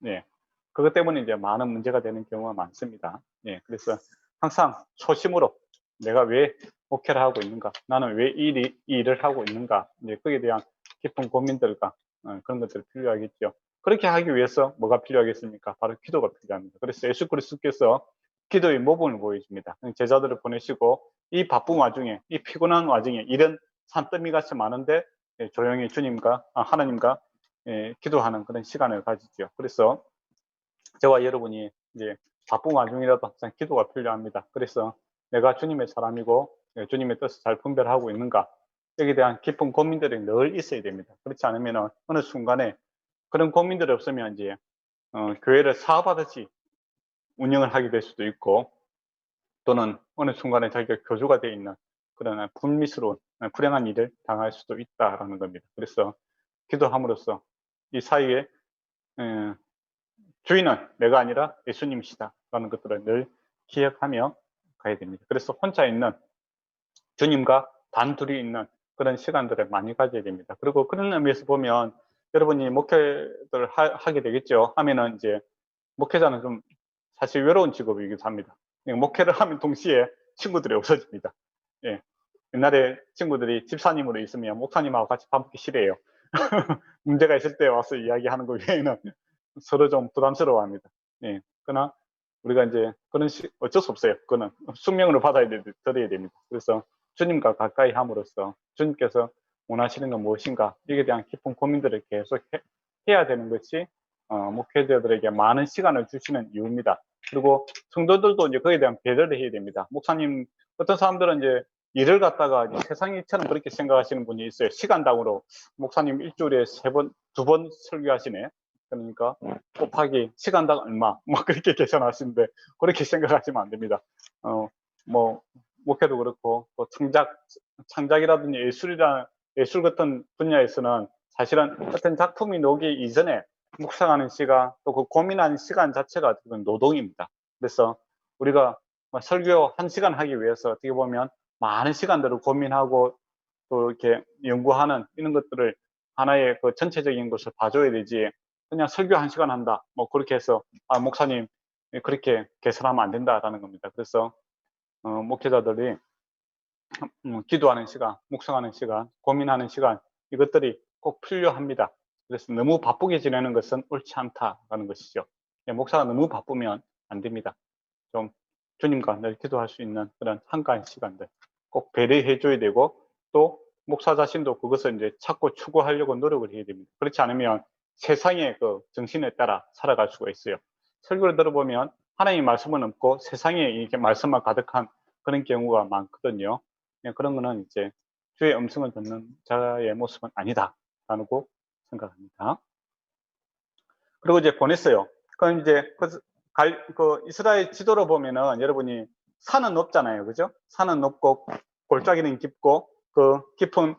예. 그것 때문에 이제 많은 문제가 되는 경우가 많습니다. 예. 그래서 항상 초심으로 내가 왜 목회를 하고 있는가? 나는 왜 이 일을 하고 있는가? 이제 거기에 대한 깊은 고민들과 그런 것들이 필요하겠죠. 그렇게 하기 위해서 뭐가 필요하겠습니까? 바로 기도가 필요합니다. 그래서 예수 그리스도께서 기도의 모범을 보여줍니다. 제자들을 보내시고 이 바쁜 와중에, 이 피곤한 와중에 이런 산더미 같이 많은데 조용히 주님과 하나님과 기도하는 그런 시간을 가지죠. 그래서 저와 여러분이 이제 바쁜 와중이라도 항상 기도가 필요합니다. 그래서 내가 주님의 사람이고 주님의 뜻을 잘 분별하고 있는가, 여기에 대한 깊은 고민들이 늘 있어야 됩니다. 그렇지 않으면 어느 순간에 그런 고민들이 없으면 이제 교회를 사업하듯이 운영을 하게 될 수도 있고, 또는 어느 순간에 자기가 교주가 되어 있는 그런 불미스러운 불행한 일을 당할 수도 있다라는 겁니다. 그래서 기도함으로써 이 사이에 주인은 내가 아니라 예수님이시다라는 것들을 늘 기억하며 가야 됩니다. 그래서 혼자 있는, 주님과 단둘이 있는 그런 시간들을 많이 가져야 됩니다. 그리고 그런 의미에서 보면 여러분이 목회를 하게 되겠죠. 하면은 이제 목회자는 좀 사실 외로운 직업이기도 합니다. 목회를 하면 동시에 친구들이 없어집니다. 예. 옛날에 친구들이 집사님으로 있으면 목사님하고 같이 밥 먹기 싫어해요. 문제가 있을 때 와서 이야기하는 거 외에는 서로 좀 부담스러워합니다. 예. 그러나 우리가 이제 그런 어쩔 수 없어요. 그거는 숙명으로 드려야 됩니다. 그래서 주님과 가까이 함으로써 주님께서 원하시는 건 무엇인가, 이에 대한 깊은 고민들을 계속 해야 되는 것이 목회자들에게 많은 시간을 주시는 이유입니다. 그리고 성도들도 이제 그에 대한 배려를 해야 됩니다. 목사님, 어떤 사람들은 이제 일을 갖다가 세상 일처럼 그렇게 생각하시는 분이 있어요. 시간당으로 목사님 일주일에 3번, 2번 설교하시네. 그러니까 곱하기 시간당 얼마, 뭐 그렇게 계산하시는데 그렇게 생각하시면 안 됩니다. 뭐 목회도 그렇고 또 창작이라든지 예술 같은 분야에서는 사실은 어떤 작품이 나오기 이전에 묵상하는 시간, 또 그 고민하는 시간 자체가 노동입니다. 그래서 우리가 설교 1시간 하기 위해서 어떻게 보면 많은 시간들을 고민하고 또 이렇게 연구하는 이런 것들을 하나의 그 전체적인 것을 봐줘야 되지, 그냥 설교 1시간 한다, 뭐 그렇게 해서 목사님 그렇게 계산하면 안 된다라는 겁니다. 그래서 목회자들이 기도하는 시간, 묵상하는 시간, 고민하는 시간, 이것들이 꼭 필요합니다. 그래서 너무 바쁘게 지내는 것은 옳지 않다라는 것이죠. 목사가 너무 바쁘면 안 됩니다. 좀 주님과 늘 기도할 수 있는 그런 한가한 시간들 꼭 배려해 줘야 되고, 또 목사 자신도 그것을 이제 찾고 추구하려고 노력을 해야 됩니다. 그렇지 않으면 세상의 그 정신에 따라 살아갈 수가 있어요. 설교를 들어보면 하나님의 말씀은 없고 세상에 이렇게 말씀만 가득한 그런 경우가 많거든요. 그런 거는 이제 주의 음성을 듣는 자의 모습은 아니다라고 생각합니다. 그리고 이제 보냈어요. 그럼 이제 그 이스라엘 지도로 보면은 여러분이 산은 높잖아요. 그죠? 산은 높고 골짜기는 깊고 그 깊은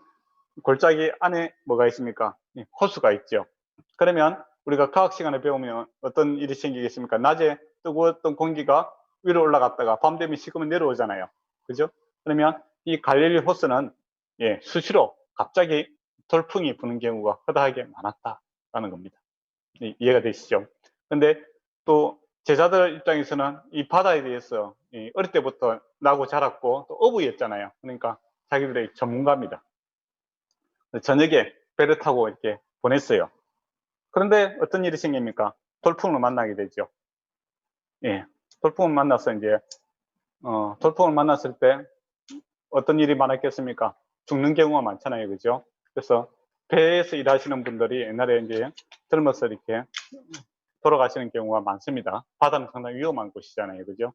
골짜기 안에 뭐가 있습니까? 호수가 있죠. 그러면 우리가 과학 시간에 배우면 어떤 일이 생기겠습니까? 낮에 뜨거웠던 공기가 위로 올라갔다가 밤 되면 식으면 내려오잖아요. 그죠? 그러면 이 갈릴리 호수는 수시로 갑자기 돌풍이 부는 경우가 허다하게 많았다라는 겁니다. 이해가 되시죠? 근데 또 제자들 입장에서는 이 바다에 대해서 어릴 때부터 나고 자랐고 또 어부였잖아요. 그러니까 자기들의 전문가입니다. 저녁에 배를 타고 이렇게 보냈어요. 그런데 어떤 일이 생깁니까? 돌풍을 만나게 되죠. 돌풍을 만나서 이제 돌풍을 만났을 때 어떤 일이 많았겠습니까? 죽는 경우가 많잖아요. 그죠? 그래서 배에서 일하시는 분들이 옛날에 이제 젊어서 이렇게 돌아가시는 경우가 많습니다. 바다는 상당히 위험한 곳이잖아요. 그죠?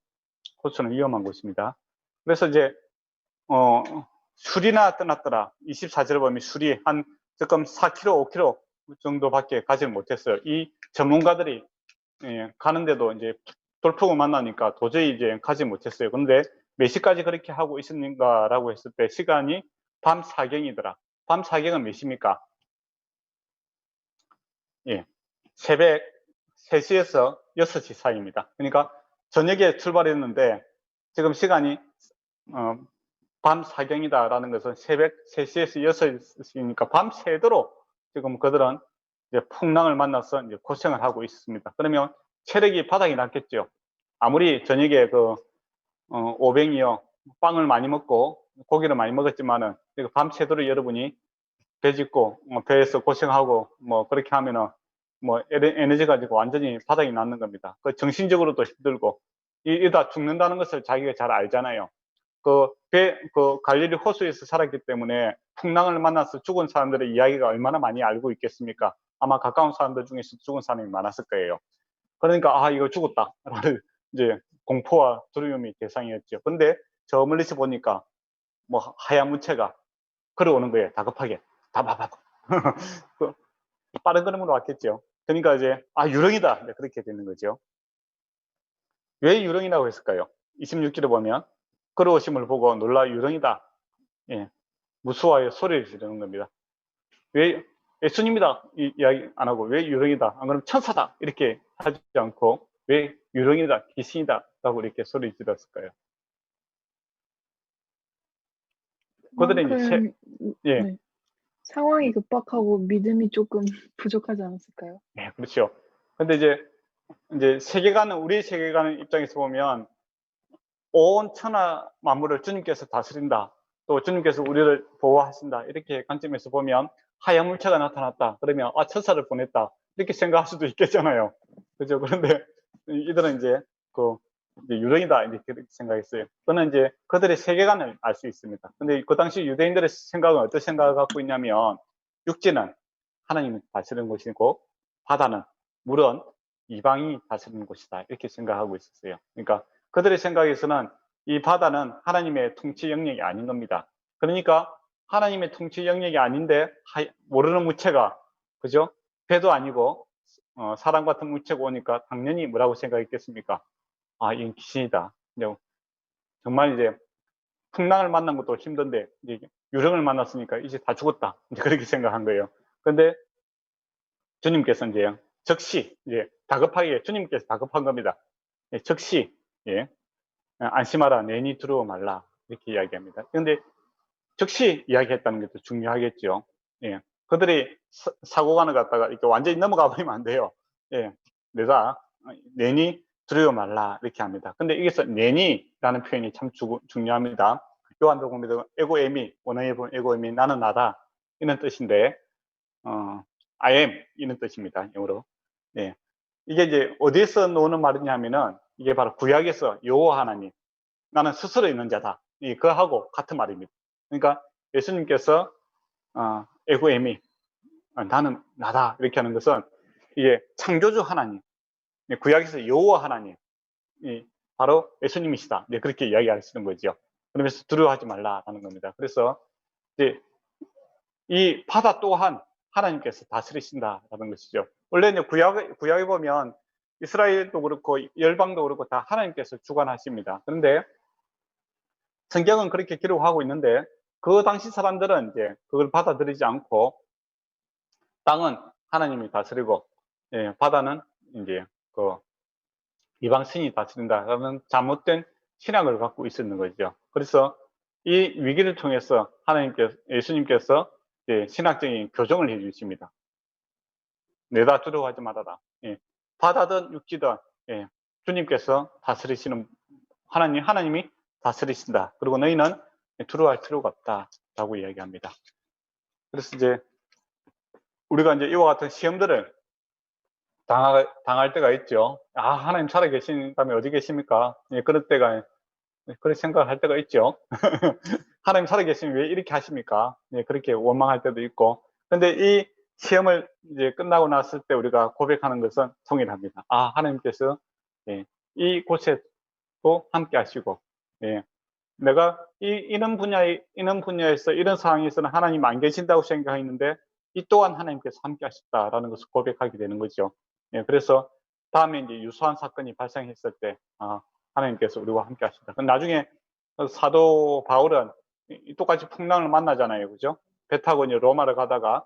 호수는 위험한 곳입니다. 그래서 이제 술이나 떠났더라. 24절을 보면 술이 한 조금 4km, 5km 정도밖에 가지 못했어요. 이 전문가들이 가는데도 이제 돌풍을 만나니까 도저히 이제 가지 못했어요. 그런데 몇 시까지 그렇게 하고 있었는가라고 했을 때 시간이 밤 4경이더라. 밤 4경은 몇 시입니까? 새벽 3시에서 6시 사이입니다. 그러니까 저녁에 출발했는데 지금 시간이 밤 4경이다라는 것은 새벽 3시에서 6시니까 밤새도록 지금 그들은 이제 풍랑을 만나서 이제 고생을 하고 있습니다. 그러면 체력이 바닥이 났겠죠. 아무리 저녁에 오뎅이요, 빵을 많이 먹고 고기를 많이 먹었지만은 밤새도록 여러분이 배 짚고 배에서 고생하고 뭐 그렇게 하면은 뭐 에너지가 가지고 완전히 바닥이 났는 겁니다. 그 정신적으로도 힘들고 이다 죽는다는 것을 자기가 잘 알잖아요. 그 갈릴리 호수에서 살았기 때문에 풍랑을 만나서 죽은 사람들의 이야기가 얼마나 많이 알고 있겠습니까? 아마 가까운 사람들 중에서 죽은 사람이 많았을 거예요. 그러니까 이거 죽었다 라는 이제 공포와 두려움이 대상이었죠. 근데 저 멀리서 보니까 뭐 하얀 무채가 걸어오는 거예요. 다급하게 다바바 그 빠른 걸음으로 왔겠죠. 그러니까 이제 유령이다 그렇게 되는 거죠. 왜 유령이라고 했을까요? 26절에 보면 걸어오심을 보고 놀라 유령이다, 예, 무수하여 소리를 지르는 겁니다. 왜 예수님이다 이야기 안 하고 왜 유령이다, 안 그러면 천사다 이렇게 하지 않고 왜 유령이다, 귀신이다 라고 이렇게 소리 질렀을까요? 그들은 이제 예, 네. 상황이 급박하고 믿음이 조금 부족하지 않았을까요? 네, 그렇죠. 근데 이제 세계관은, 우리 세계관 입장에서 보면 온 천하 만물을 주님께서 다스린다, 또 주님께서 우리를 보호하신다, 이렇게 관점에서 보면 하얀 물체가 나타났다 그러면 천사를 보냈다 이렇게 생각할 수도 있겠잖아요. 그죠? 그런데 이들은 이제 유령이다 이렇게 생각했어요. 그는 이제 그들의 세계관을 알 수 있습니다. 근데 그 당시 유대인들의 생각은 어떤 생각을 갖고 있냐면 육지는 하나님이 다스리는 곳이고 바다는, 물은 이방인이 다스리는 곳이다 이렇게 생각하고 있었어요. 그러니까 그들의 생각에서는 이 바다는 하나님의 통치 영역이 아닌 겁니다. 그러니까 하나님의 통치 영역이 아닌데 모르는 무체가, 그죠? 배도 아니고 사람 같은 무체가 오니까 당연히 뭐라고 생각했겠습니까? 이건 귀신이다. 정말 이제 풍랑을 만난 것도 힘든데 이제 유령을 만났으니까 이제 다 죽었다, 이제 그렇게 생각한 거예요. 근데 주님께서 이제 즉시 이제 다급하게, 주님께서 다급한 겁니다. 즉시, 예, 안심하라, 내니 두려워 말라 이렇게 이야기합니다. 그런데 즉시 이야기했다는 게 더 중요하겠죠. 예, 그들이 사고관을 갖다가 이렇게 완전히 넘어가 버리면 안 돼요. 예, 내가 내니 두려워 말라 이렇게 합니다. 근데 여기서 내니라는 표현이 참 중요합니다. 요한복음에도 에고에미, 원어에 보면 에고에미, 나는 나다 이런 뜻인데 I am 이런 뜻입니다. 영어로. 예, 이게 이제 어디에서 나오는 말이냐면은 이게 바로 구약에서 여호와 하나님, 나는 스스로 있는 자다, 그하고 같은 말입니다. 그러니까 예수님께서 에고에미, 나는 나다 이렇게 하는 것은 이게 창조주 하나님, 구약에서 여호와 하나님, 바로 예수님이시다, 그렇게 이야기하시는 거죠. 그러면서 두려워하지 말라라는 겁니다. 그래서 이제 이 바다 또한 하나님께서 다스리신다라는 것이죠. 원래 이제 구약에 보면 이스라엘도 그렇고 열방도 그렇고 다 하나님께서 주관하십니다. 그런데 성경은 그렇게 기록하고 있는데 그 당시 사람들은 이제 그걸 받아들이지 않고 땅은 하나님이 다스리고, 바다는 이제 이방 신이 다스린다라는 잘못된 신앙을 갖고 있었는 거죠. 그래서 이 위기를 통해서 예수님께서 신학적인 교정을 해 주십니다. 내다 두려워하지 말아라. 바다든 육지든 주님께서 다스리시는, 하나님이 다스리신다. 그리고 너희는 두려워할 필요가 없다라고 이야기합니다. 그래서 이제 우리가 이제 이와 같은 시험들을 당할 때가 있죠. 하나님 살아계신다면 어디 계십니까? 그럴 때가, 그런 생각을 할 때가 있죠. 하나님 살아계시면 왜 이렇게 하십니까? 그렇게 원망할 때도 있고. 근데 이 시험을 이제 끝나고 났을 때 우리가 고백하는 것은 동일합니다. 하나님께서 이 곳에도 함께 하시고, 내가 이런 분야에서 이런 상황에서는 하나님 안 계신다고 생각했는데 이 또한 하나님께서 함께 하셨다라는 것을 고백하게 되는 거죠. 그래서 다음에 이제 유사한 사건이 발생했을 때 하나님께서 우리와 함께 하신다. 나중에 사도 바울은 똑같이 풍랑을 만나잖아요, 그죠? 배 타고 이제 로마를 가다가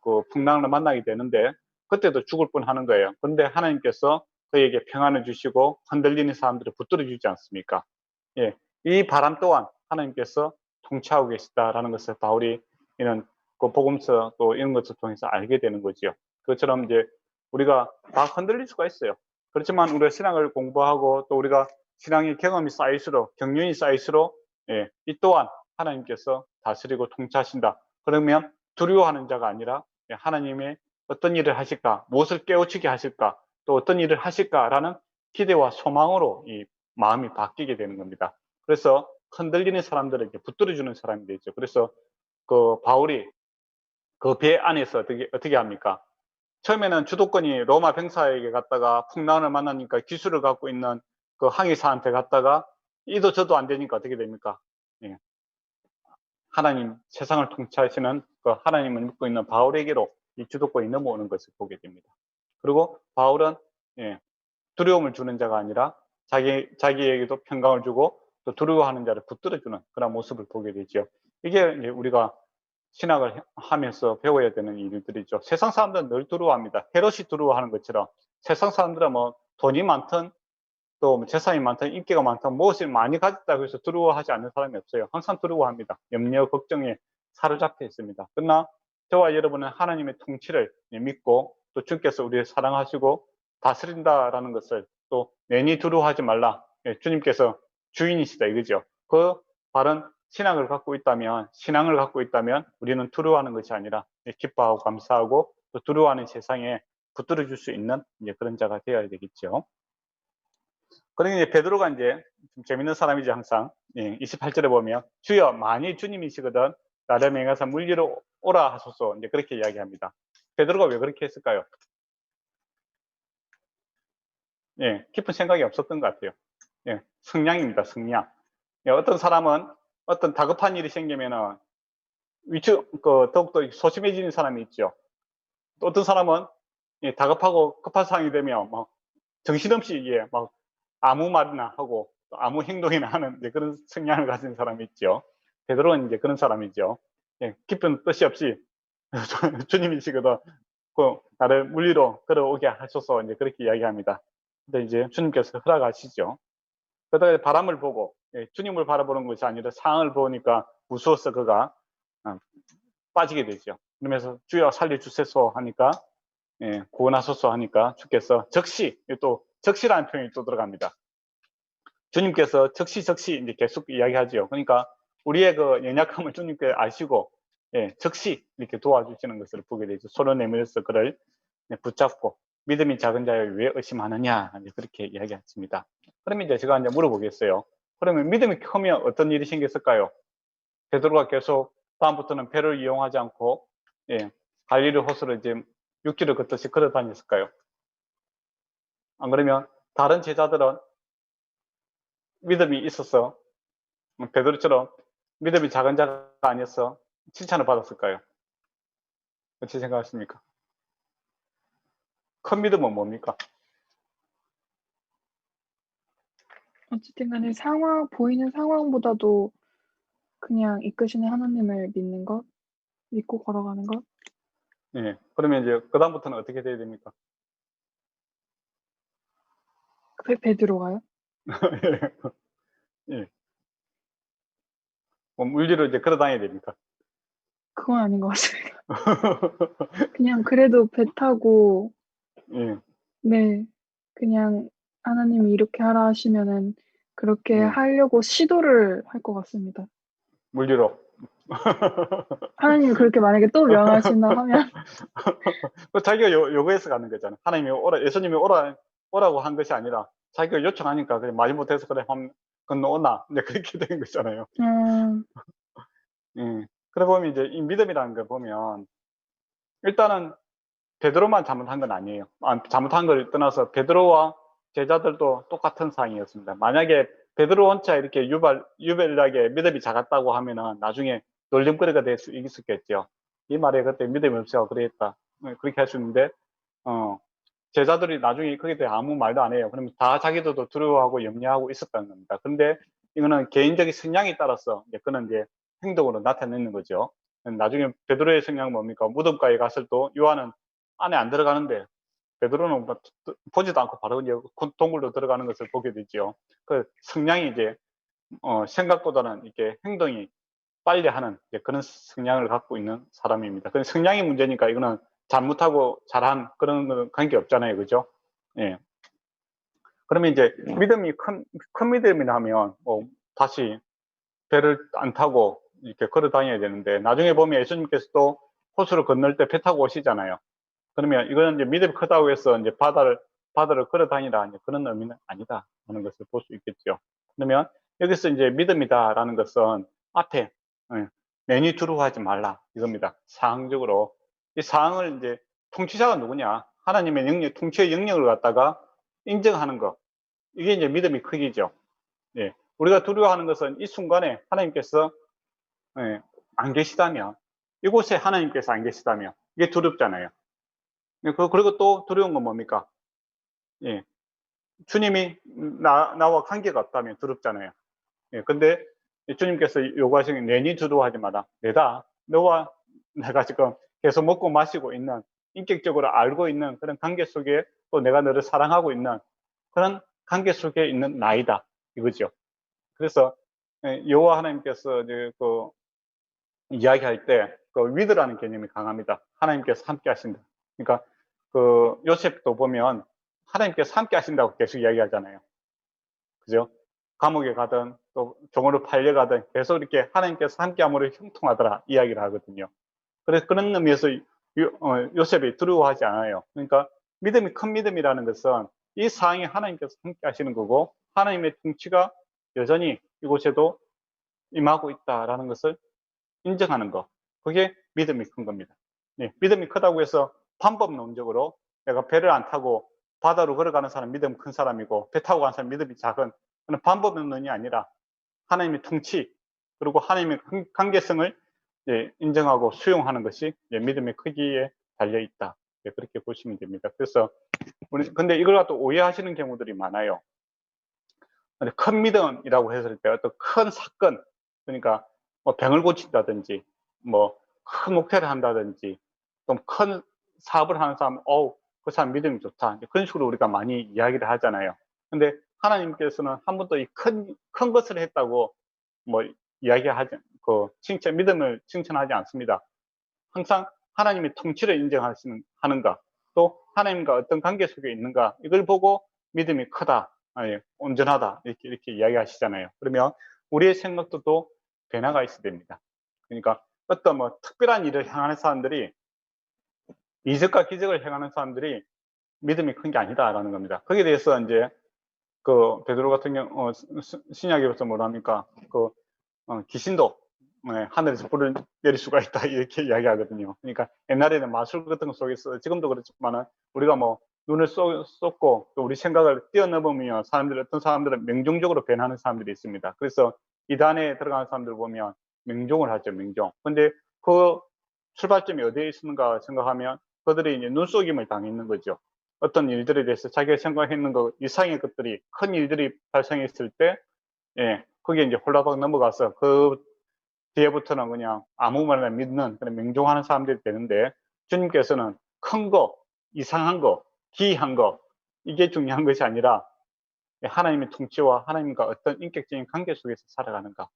그 풍랑을 만나게 되는데 그때도 죽을 뻔하는 거예요. 그런데 하나님께서 그에게 평안을 주시고 흔들리는 사람들을 붙들어 주지 않습니까? 이 바람 또한 하나님께서 통치하고 계시다라는 것을 바울이 이런 그 복음서 또 이런 것을 통해서 알게 되는 거지요. 그것처럼 이제 우리가 다 흔들릴 수가 있어요. 그렇지만 우리가 신앙을 공부하고 또 우리가 신앙의 경험이 쌓일수록, 경륜이 쌓일수록, 예, 이 또한 하나님께서 다스리고 통치하신다. 그러면 두려워하는 자가 아니라, 예, 하나님의 어떤 일을 하실까, 무엇을 깨우치게 하실까, 또 어떤 일을 하실까라는 기대와 소망으로 이 마음이 바뀌게 되는 겁니다. 그래서 흔들리는 사람들에게 붙들어주는 사람이 되죠. 그래서 그 바울이 그 배 안에서 어떻게 합니까? 처음에는 주도권이 로마 병사에게 갔다가 풍랑을 만나니까 기술을 갖고 있는 그 항해사한테 갔다가 이도 저도 안 되니까 어떻게 됩니까? 예. 하나님, 세상을 통치하시는 그 하나님을 믿고 있는 바울에게로 이 주도권이 넘어오는 것을 보게 됩니다. 그리고 바울은, 예, 두려움을 주는 자가 아니라 자기에게도 평강을 주고 또 두려워하는 자를 붙들어주는 그런 모습을 보게 되죠. 이게 이제 우리가 신학을 하면서 배워야 되는 일들이죠. 세상 사람들은 늘 두려워합니다. 헤롯이 두려워하는 것처럼 세상 사람들은 뭐 돈이 많든 또 재산이 많든 인기가 많든 무엇을 많이 가졌다고 해서 두려워하지 않는 사람이 없어요. 항상 두려워합니다. 염려, 걱정에 사로잡혀 있습니다. 그러나 저와 여러분은 하나님의 통치를 믿고 또 주께서 우리를 사랑하시고 다스린다라는 것을 또 괜히 두려워하지 말라. 주님께서 주인이시다 이거죠. 그 바른 신앙을 갖고 있다면 우리는 두려워하는 것이 아니라 기뻐하고 감사하고 또 두려워하는 세상에 붙들어 줄 수 있는 그런 자가 되어야 되겠죠. 그러니 이제 베드로가 이제 좀 재밌는 사람이지 항상. 28절에 보면 주여 만일 주님이시거든 나를 맹하사 물리로 오라 하소서 이제 그렇게 이야기합니다. 베드로가 왜 그렇게 했을까요? 예, 깊은 생각이 없었던 것 같아요. 예, 성량입니다, 성량. 예, 어떤 사람은 어떤 다급한 일이 생기면은 더욱더 소심해지는 사람이 있죠. 또 어떤 사람은 다급하고 급한 상황이 되면 막 정신없이 막 아무 말이나 하고 또 아무 행동이나 하는 그런 성향을 가진 사람이 있죠. 베드로는 이제 그런 사람이죠. 예, 깊은 뜻이 없이 주님이시거든 나를 물리로 걸어오게 하셔서 이제 그렇게 이야기합니다. 근데 이제 주님께서 허락하시죠. 그다음에 바람을 보고 주님을 바라보는 것이 아니라 상황을 보니까 무서워서 그가 빠지게 되죠. 그러면서 주여 살려주세요 하니까 구원하소서 하니까 주께서 적시 또 적시라는 표현이 또 들어갑니다. 주님께서 적시 이제 계속 이야기하죠. 그러니까 우리의 그 연약함을 주님께 아시고 적시 이렇게 도와주시는 것을 보게 되죠. 서로 내밀어서 그를 붙잡고 믿음이 작은 자여 왜 의심하느냐 그렇게 이야기했습니다. 그러면 이제 제가 이제 물어보겠어요. 그러면 믿음이 크면 어떤 일이 생겼을까요? 베드로가 계속 다음부터는 배를 이용하지 않고 갈릴리 호수를 이제 육지를 걷듯이 걸어 다녔을까요? 안 그러면 다른 제자들은 믿음이 있어서 베드로처럼 믿음이 작은 자가 아니어서 칭찬을 받았을까요? 어떻게 생각하십니까? 큰 믿음은 뭡니까? 어쨌든 간에 보이는 상황보다도 그냥 이끄시는 하나님을 믿는 것, 믿고 걸어가는 것. 예. 그러면 이제 그다음부터는 어떻게 돼야 됩니까? 베드로가요? 예. 뭐 물리로 이제 걸어 다녀야 됩니까? 그건 아닌 것 같습니다. 그냥 그래도 배 타고 예. 네, 그냥 하나님이 이렇게 하라 하시면은 그렇게 예. 하려고 시도를 할 것 같습니다. 물리로. 하나님이 그렇게 만약에 또 명하신다 하면 자기가 요구해서 가는 거잖아. 하나님이 예수님이 오라고 한 것이 아니라 자기가 요청하니까 그래 말 못해서 그래 한번 건너오나 이제 그렇게 된 거잖아요. 음, 예. 그래 보면 이제 이 믿음이라는 걸 보면 일단은 베드로만 잘못한 건 아니에요. 잘못한 걸 떠나서 베드로와 제자들도 똑같은 상황이었습니다. 만약에 베드로 혼자 이렇게 유별나게 믿음이 작았다고 하면은 나중에 놀림거리가 될 수 있었겠죠. 이 말에 그때 믿음이 없어서 그랬다. 그렇게 할 수 있는데, 제자들이 나중에 거기에 대해 아무 말도 안 해요. 그러면 다 자기들도 두려워하고 염려하고 있었다는 겁니다. 그런데 이거는 개인적인 성향에 따라서 그는 이제 행동으로 나타내는 거죠. 나중에 베드로의 성향은 뭡니까? 무덤가에 갔을 때 요한은 안에 안 들어가는데 베드로는 보지도 않고 바로 이제 동굴로 들어가는 것을 보게 되죠. 그 성향이 이제 생각보다는 이렇게 행동이 빨리 하는 그런 성향을 갖고 있는 사람입니다. 그 성향이 문제니까 이거는 잘못하고 잘한 그런 건 관계 없잖아요, 그죠? 예. 그러면 이제 믿음이 큰 믿음이라면 다시 배를 안 타고 이렇게 걸어 다녀야 되는데, 나중에 보면 예수님께서도 호수를 건널 때 배 타고 오시잖아요. 그러면 이거는 이제 믿음이 크다고 해서 이제 바다를 걸어 다니라, 이제 그런 의미는 아니다 하는 것을 볼 수 있겠죠. 그러면 여기서 이제 믿음이다라는 것은 앞에 매니 두려워하지 말라 이겁니다. 사항적으로 이 사항을 이제 통치자가 누구냐, 하나님의 영역, 통치의 영역을 갖다가 인정하는 것, 이게 이제 믿음이 크기죠. 예. 우리가 두려워하는 것은 이 순간에 하나님께서 안 계시다면, 이곳에 하나님께서 안 계시다면 이게 두렵잖아요. 그리고 또 두려운 건 뭡니까? 예. 주님이 나와 관계가 없다면 두렵잖아요. 예. 근데 주님께서 요구하시는 내니 두려워하지 마라. 너와 내가 지금 계속 먹고 마시고 있는, 인격적으로 알고 있는 그런 관계 속에 또 내가 너를 사랑하고 있는 그런 관계 속에 있는 나이다. 이거죠. 그래서 여호와 하나님께서 이제 그 이야기할 때 그 위드라는 개념이 강합니다. 하나님께서 함께 하신다. 그러니까 그 요셉도 보면 하나님께서 함께 하신다고 계속 이야기하잖아요. 그죠? 감옥에 가든 또 종으로 팔려가든 계속 이렇게 하나님께서 함께함으로 형통하더라 이야기를 하거든요. 그래서 그런 의미에서 요셉이 두려워하지 않아요. 그러니까 믿음이 큰 믿음이라는 것은 이 상황에 하나님께서 함께 하시는 거고, 하나님의 통치가 여전히 이곳에도 임하고 있다라는 것을 인정하는 것, 그게 믿음이 큰 겁니다. 네, 믿음이 크다고 해서 방법론적으로 내가 배를 안 타고 바다로 걸어가는 사람 믿음 큰 사람이고, 배 타고 가는 사람 믿음이 작은, 그런 방법론이 아니라 하나님의 통치, 그리고 하나님의 관계성을 인정하고 수용하는 것이 믿음의 크기에 달려 있다. 그렇게 보시면 됩니다. 그래서 근데 이걸 갖고 오해하시는 경우들이 많아요. 큰 믿음이라고 했을 때 어떤 큰 사건, 그러니까 뭐 병을 고친다든지, 뭐 큰 목표를 한다든지, 좀 큰 사업을 하는 사람, 그 사람 믿음이 좋다, 그런 식으로 우리가 많이 이야기를 하잖아요. 근데 하나님께서는 한 번도 이 큰 것을 했다고 뭐 이야기하지, 믿음을 칭찬하지 않습니다. 항상 하나님의 통치를 인정하는가, 또 하나님과 어떤 관계 속에 있는가, 이걸 보고 믿음이 크다, 아니, 온전하다, 이렇게 이야기하시잖아요. 그러면 우리의 생각도 또 변화가 있어야 됩니다. 그러니까 어떤 뭐 특별한 일을 향하는 사람들이, 이적과 기적을 행하는 사람들이 믿음이 큰 게 아니다라는 겁니다. 거기에 대해서 이제 그 베드로 같은 경우 신약에서 뭐랍니까? 귀신도 하늘에서 불을 내릴 수가 있다 이렇게 이야기하거든요. 그러니까 옛날에는 마술 같은 것 속에서, 지금도 그렇지만은 우리가 뭐 눈을 쏟고 또 우리 생각을 뛰어넘으면 어떤 사람들은 명종적으로 변하는 사람들이 있습니다. 그래서 이단에 들어가는 사람들 보면 명종을 하죠, 명종. 근데 그 출발점이 어디에 있는가 생각하면 그들이 이제 눈속임을 당했는 거죠. 어떤 일들에 대해서 자기가 생각했는 거 이상의 것들이, 큰 일들이 발생했을 때 그게 이제 홀라박 넘어가서 그 뒤에부터는 그냥 아무 말이나 믿는 그런 명종하는 사람들이 되는데, 주님께서는 큰 거, 이상한 거, 기이한 거, 이게 중요한 것이 아니라 하나님의 통치와 하나님과 어떤 인격적인 관계 속에서 살아가는가,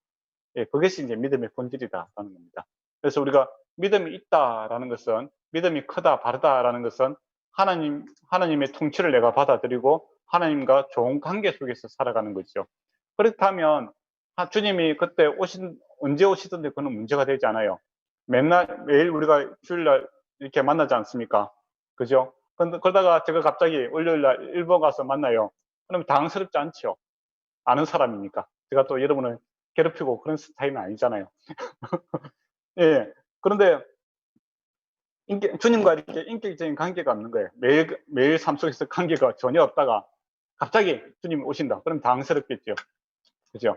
그것이 이제 믿음의 본질이다라는 겁니다. 그래서 우리가 믿음이 있다라는 것은, 믿음이 크다, 바르다라는 것은 하나님의 통치를 내가 받아들이고 하나님과 좋은 관계 속에서 살아가는 거죠. 그렇다면 주님이 그때 언제 오시던데 그건 문제가 되지 않아요. 매일 우리가 주일날 이렇게 만나지 않습니까? 그죠? 그러다가 제가 갑자기 월요일날 일본 가서 만나요. 그럼 당황스럽지 않죠? 아는 사람이니까. 제가 또 여러분을 괴롭히고 그런 스타일은 아니잖아요. 예. 그런데 주님과 이렇게 인격적인 관계가 없는 거예요. 매일 삶 속에서 관계가 전혀 없다가 갑자기 주님이 오신다. 그럼 당황스럽겠죠. 그죠?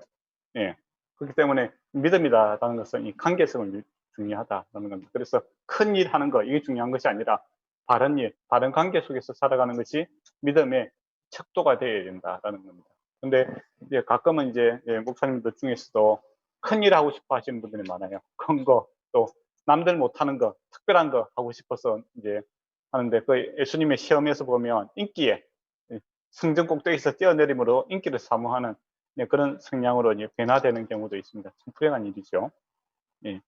예. 그렇기 때문에 믿음이다라는 것은 이 관계성을 중요하다라는 겁니다. 그래서 큰 일 하는 거, 이게 중요한 것이 아니라 바른 일, 바른 관계 속에서 살아가는 것이 믿음의 척도가 되어야 된다라는 겁니다. 근데 이제 가끔은 이제 목사님들 중에서도 큰 일 하고 싶어 하시는 분들이 많아요. 큰 거, 또 남들 못하는 거, 특별한 거 하고 싶어서 이제 하는데, 그 예수님의 시험에서 보면 인기에, 성전 꼭대기에서 뛰어내림으로 인기를 사모하는 그런 성향으로 이제 변화되는 경우도 있습니다. 참 불행한 일이죠. 예.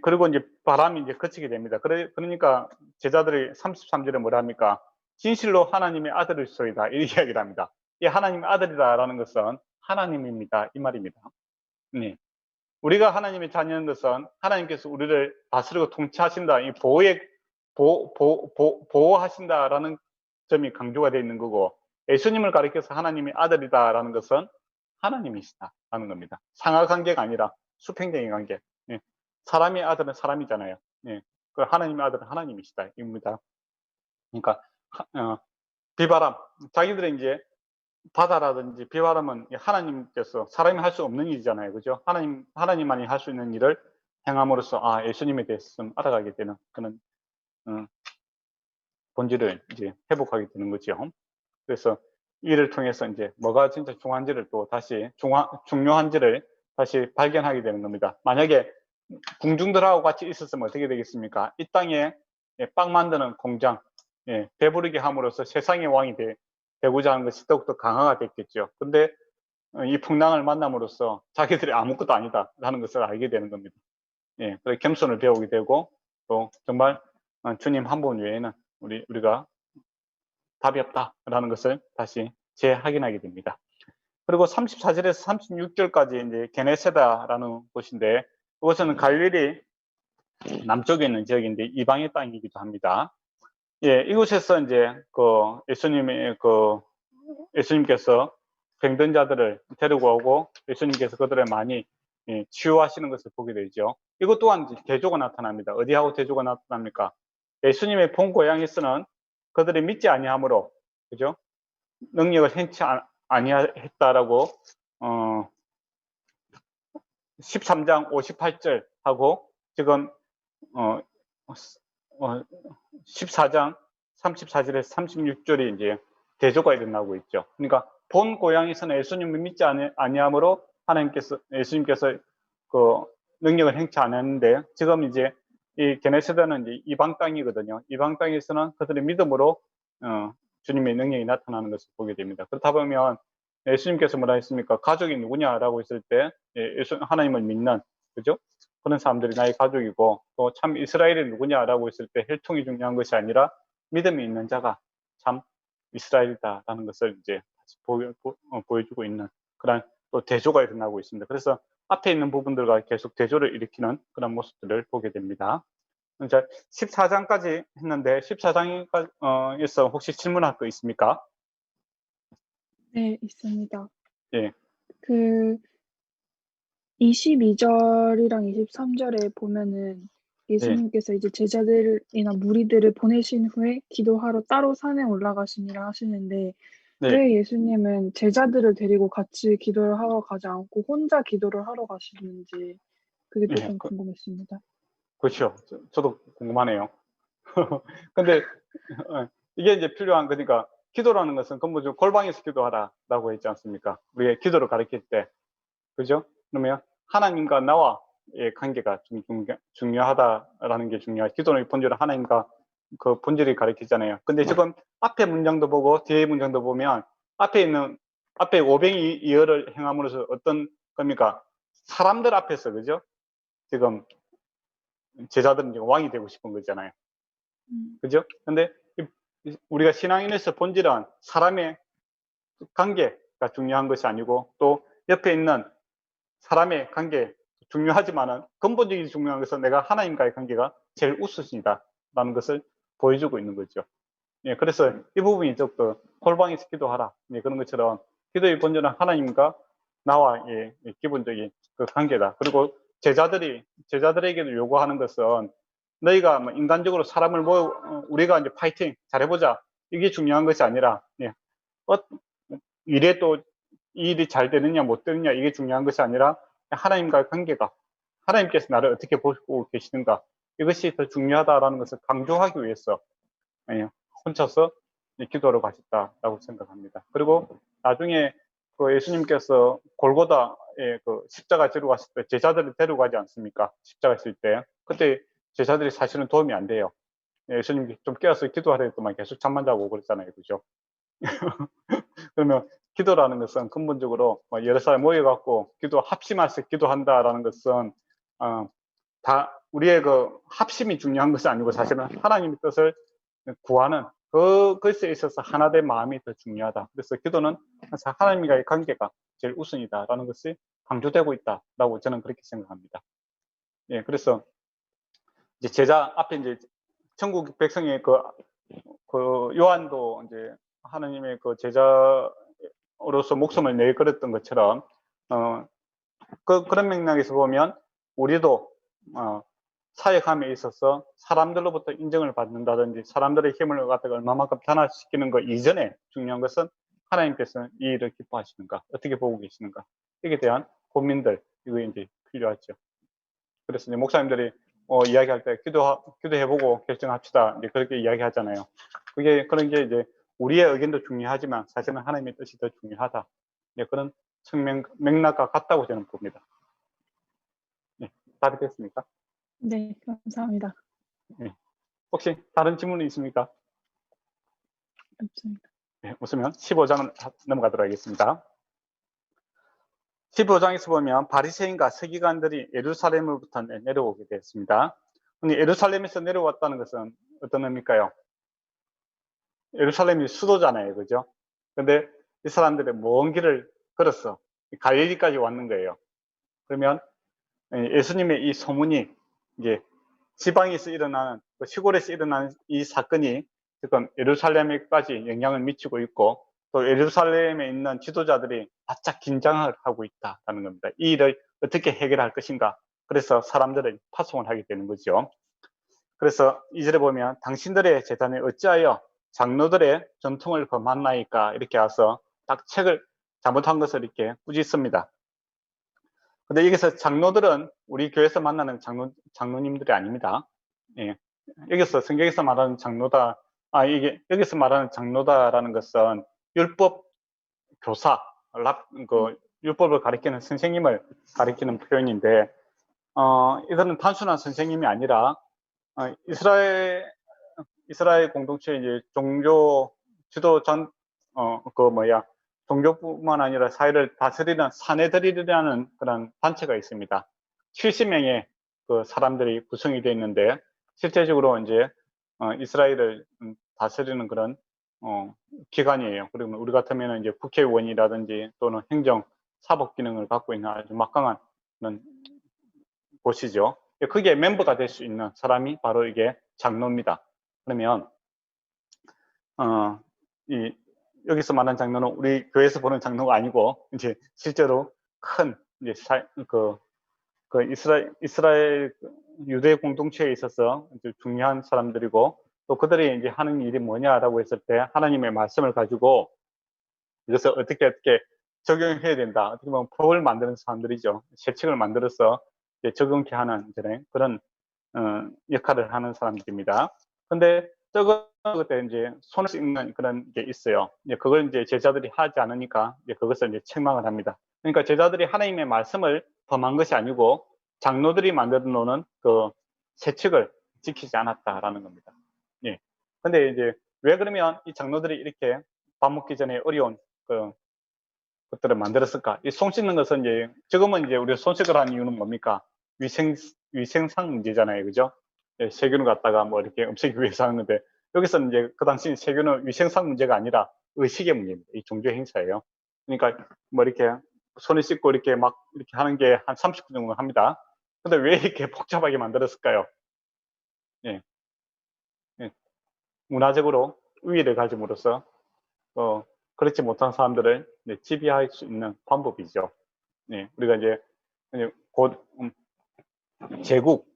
그리고 이제 바람이 이제 그치게 됩니다. 그러니까 제자들이 33절에 뭐라 합니까? 진실로 하나님의 아들일소이다. 이 이야기를 합니다. 이 하나님의 아들이다라는 것은 하나님입니다. 이 말입니다. 네. 우리가 하나님의 자녀인 것은 하나님께서 우리를 다스리고 통치하신다. 이 보호하신다라는 점이 강조가 되어 있는 거고, 예수님을 가리켜서 하나님의 아들이다라는 것은 하나님이시다라는 겁니다. 상하 관계가 아니라 수평적인 관계. 예. 사람의 아들은 사람이잖아요. 예. 그 하나님의 아들은 하나님이시다. 입니다. 그러니까, 비바람. 자기들은 이제 바다라든지 비바람은 하나님께서 사람이 할 수 없는 일이잖아요. 그죠? 하나님만이 할 수 있는 일을 행함으로써, 예수님에 대해서 좀 알아가게 되는 그런, 본질을 이제 회복하게 되는 거죠. 그래서 이를 통해서 이제 뭐가 진짜 중요한지를 또 다시, 중요한지를 다시 발견하게 되는 겁니다. 만약에 궁중들하고 같이 있었으면 어떻게 되겠습니까? 이 땅에 빵 만드는 공장, 배부르게 함으로써 세상의 왕이 되고자 하는 것이 더욱더 강화가 됐겠죠. 근데 이 풍랑을 만남으로써 자기들이 아무것도 아니다라는 것을 알게 되는 겁니다. 그래서 겸손을 배우게 되고, 또 정말 주님 한 분 외에는 우리가 답이 없다라는 것을 다시 재확인하게 됩니다. 그리고 34절에서 36절까지 이제 게네세다라는 곳인데, 이것은 갈릴리 남쪽에 있는 지역인데 이방의 땅이기도 합니다. 이곳에서 이제 예수님께서 병든 자들을 데리고 오고 예수님께서 그들을 많이 치유하시는 것을 보게 되죠. 이것 또한 대조가 나타납니다. 어디하고 대조가 나타납니까? 예수님의 본 고향에서는 그들이 믿지 아니함으로, 그죠? 능력을 행치 아니했다라고 13장 58절하고 지금 14장 34절에서 36절이 이제 대조가 일어나고 있죠. 그러니까 본 고향에서는 예수님을 믿지 아니함으로 예수님께서 그 능력을 행치 않았는데, 지금 이제 이 게네사다는 이제 이방 땅이거든요. 이방 땅에서는 그들의 믿음으로 주님의 능력이 나타나는 것을 보게 됩니다. 그렇다 보면 예수님께서 뭐라 했습니까? 가족이 누구냐라고 했을 때 하나님을 믿는, 그죠? 그런 사람들이 나의 가족이고, 또 참 이스라엘이 누구냐라고 했을 때 혈통이 중요한 것이 아니라 믿음이 있는 자가 참 이스라엘이다라는 것을 이제 다시 보여주고 있는 그런 또 대조가 일어나고 있습니다. 그래서 앞에 있는 부분들과 계속 대조를 일으키는 그런 모습들을 보게 됩니다. 이제 14장까지 했는데 14장에서 혹시 질문할 거 있습니까? 네, 있습니다. 예. 그 22절이랑 23절에 보면은 예수님께서 이제 제자들이나 무리들을 보내신 후에 기도하러 따로 산에 올라가시니라 하시는데, 네. 왜 예수님은 제자들을 데리고 같이 기도를 하러 가지 않고 혼자 기도를 하러 가시는지 그게 예, 조금 궁금했습니다. 그렇죠. 저도 궁금하네요. 근데 이게 이제 필요한 거니까, 기도라는 것은 근본적으로 골방에서 기도하라라고 했지 않습니까? 우리의 기도를 가르칠 때, 그죠? 그러면 하나님과 나와의 관계가 중요하다라는 게 중요하죠. 기도의 본질은 하나님과 그 본질이 가르치잖아요. 근데 지금 앞에 문장도 보고 뒤에 문장도 보면 앞에 오병이 이어를 행함으로써 어떤 겁니까? 사람들 앞에서, 그죠? 지금 제자들은 지금 왕이 되고 싶은 거잖아요. 그죠? 근데 우리가 신앙인에서 본질은 사람의 관계가 중요한 것이 아니고, 또 옆에 있는 사람의 관계 중요하지만은 근본적인 중요한 것은 내가 하나님과의 관계가 제일 우선이다라는 것을 보여주고 있는 거죠. 그래서 이 부분이 조금 골방에서 기도하라, 그런 것처럼 기도의 본질은 하나님과 나와의 기본적인 그 관계다. 그리고 제자들에게도 요구하는 것은, 너희가 뭐 인간적으로 사람을 우리가 이제 파이팅 잘해보자, 이게 중요한 것이 아니라, 일에 또 이 일이 잘 되느냐 못 되느냐, 이게 중요한 것이 아니라 하나님과의 관계가, 하나님께서 나를 어떻게 보고 계시는가, 이것이 더 중요하다라는 것을 강조하기 위해서 혼자서 기도하러 가셨다라고 생각합니다. 그리고 나중에 그 예수님께서 골고다에 그 십자가 지러 갔을 때 제자들을 데려가지 않습니까? 십자가 있을 때. 그때 제자들이 사실은 도움이 안 돼요. 예수님이 좀 깨어서 기도하라 했더만 계속 잠만 자고 그랬잖아요. 그죠? 그러면 기도라는 것은 근본적으로 뭐 여러 사람 모여갖고 합심해서 기도한다라는 것은 다 우리의 그 합심이 중요한 것이 아니고 사실은 하나님의 뜻을 구하는 그것에 있어서 하나된 마음이 더 중요하다. 그래서 기도는 항상 하나님과의 관계가 제일 우선이다라는 것이 강조되고 있다라고 저는 그렇게 생각합니다. 예, 그래서 이제 제자 앞에 이제 천국 백성의 그 요한도 이제 하나님의 그 제자로서 목숨을 내걸었던 것처럼 그런 맥락에서 보면 우리도 사역함에 있어서 사람들로부터 인정을 받는다든지 사람들의 힘을 갖다가 얼마만큼 변화시키는 것 이전에 중요한 것은 하나님께서는 이 일을 기뻐하시는가, 어떻게 보고 계시는가, 이에 대한 고민들, 이거 이제 필요하죠. 그래서 이제 목사님들이 이야기할 때 기도해보고 결정합시다, 이제 그렇게 이야기하잖아요. 그런 게 이제 우리의 의견도 중요하지만 사실은 하나님의 뜻이 더 중요하다. 네, 그런 맥락과 같다고 저는 봅니다. 네, 답이 됐습니까? 네, 감사합니다. 네. 혹시 다른 질문이 있습니까? 없습니다. 네, 웃으면 15장 넘어가도록 하겠습니다. 15장에서 보면 바리새인과 서기관들이 예루살렘으로부터 내려오게 되었습니다. 근데 예루살렘에서 내려왔다는 것은 어떤 의미일까요? 예루살렘이 수도잖아요, 그죠? 근데 이 사람들이 먼 길을 걸어서 갈릴리까지 왔는 거예요. 그러면 예수님의 이 소문이 이제 지방에서 일어나는, 시골에서 일어나는 이 사건이 지금 예루살렘에까지 영향을 미치고 있고, 또 예루살렘에 있는 지도자들이 바짝 긴장을 하고 있다는 겁니다. 이 일을 어떻게 해결할 것인가. 그래서 사람들을 파송을 하게 되는 거죠. 그래서 이절에 보면 당신들의 재단에 어찌하여 장로들의 전통을 범한나이까, 이렇게 와서 딱 책을 잘못한 것을 이렇게 꾸짖습니다. 근데 여기서 장로들은 우리 교회에서 만나는 장로님들이 아닙니다. 예. 여기서 성경에서 말하는 장로다, 여기서 말하는 장로다라는 것은 율법 교사, 율법을 가리키는 선생님을 가리키는 표현인데, 이거는 단순한 선생님이 아니라 이스라엘 공동체의 이제 종교 지도 종교뿐만 아니라 사회를 다스리는 사내들이라는 그런 단체가 있습니다. 70명의 그 사람들이 구성이 되어 있는데, 실제적으로 이제 이스라엘을 다스리는 그런 기관이에요. 그리고 우리 같으면 이제 국회의원이라든지 또는 행정 사법 기능을 갖고 있는 아주 막강한 그런 곳이죠. 그게 멤버가 될 수 있는 사람이 바로 이게 장로입니다. 그러면 여기서 말하는 장로는 우리 교회에서 보는 장로가 아니고, 이제 실제로 큰 이제 이스라엘 유대 공동체에 있어서 이제 중요한 사람들이고, 또 그들이 이제 하는 일이 뭐냐라고 했을 때 하나님의 말씀을 가지고 이것을 어떻게 적용해야 된다. 어떻게 보면 법을 만드는 사람들이죠. 세칙을 만들어서 적용케 하는 그런 역할을 하는 사람들입니다. 근데 그때 이제 손을 씻는 그런 게 있어요. 그걸 이제 제자들이 하지 않으니까 이제 그것을 이제 책망을 합니다. 그러니까 제자들이 하나님의 말씀을 범한 것이 아니고 장로들이 만들어 놓은 그 세칙을 지키지 않았다라는 겁니다. 예. 근데 이제 왜 그러면 이 장로들이 이렇게 밥 먹기 전에 어려운 것들을 만들었을까? 이 손 씻는 것은 이제 지금은 이제 우리가 손 씻으러 하는 이유는 뭡니까? 위생상 문제잖아요, 그죠? 세균을 갖다가 뭐 이렇게 없애기 위해서 하는데, 여기서는 이제 그 당시 세균은 위생상 문제가 아니라 의식의 문제입니다. 이 종교 행사예요. 그러니까 뭐 이렇게 손을 씻고 이렇게 막 이렇게 하는 게 한 30분 정도 합니다. 근데 왜 이렇게 복잡하게 만들었을까요? 예. 예. 문화적으로 우위를 가짐으로써 그렇지 못한 사람들을 지배할 수 있는 방법이죠. 네, 우리가 이제 곧 제국,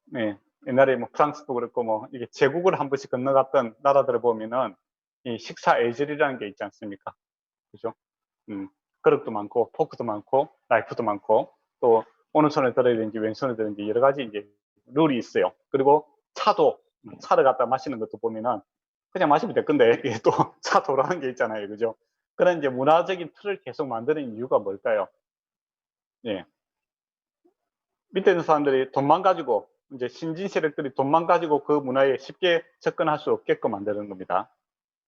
네, 옛날에 뭐 프랑스도 그렇고 뭐 이게 제국을 한 번씩 건너갔던 나라들을 보면은 이 식사 예절이라는 게 있지 않습니까? 그죠? 그릇도 많고 포크도 많고 나이프도 많고, 또 오른손에 들어야 되는지 왼손에 들어야 되는지 여러 가지 이제 룰이 있어요. 그리고 차를 갖다 마시는 것도 보면은 그냥 마시면 될 건데 이게 또 차 돌아가는 게 있잖아요, 그죠? 그런 이제 문화적인 틀을 계속 만드는 이유가 뭘까요? 예. 밑에 있는 사람들이 돈만 가지고, 이제 신진 세력들이 돈만 가지고 그 문화에 쉽게 접근할 수 없게끔 만드는 겁니다.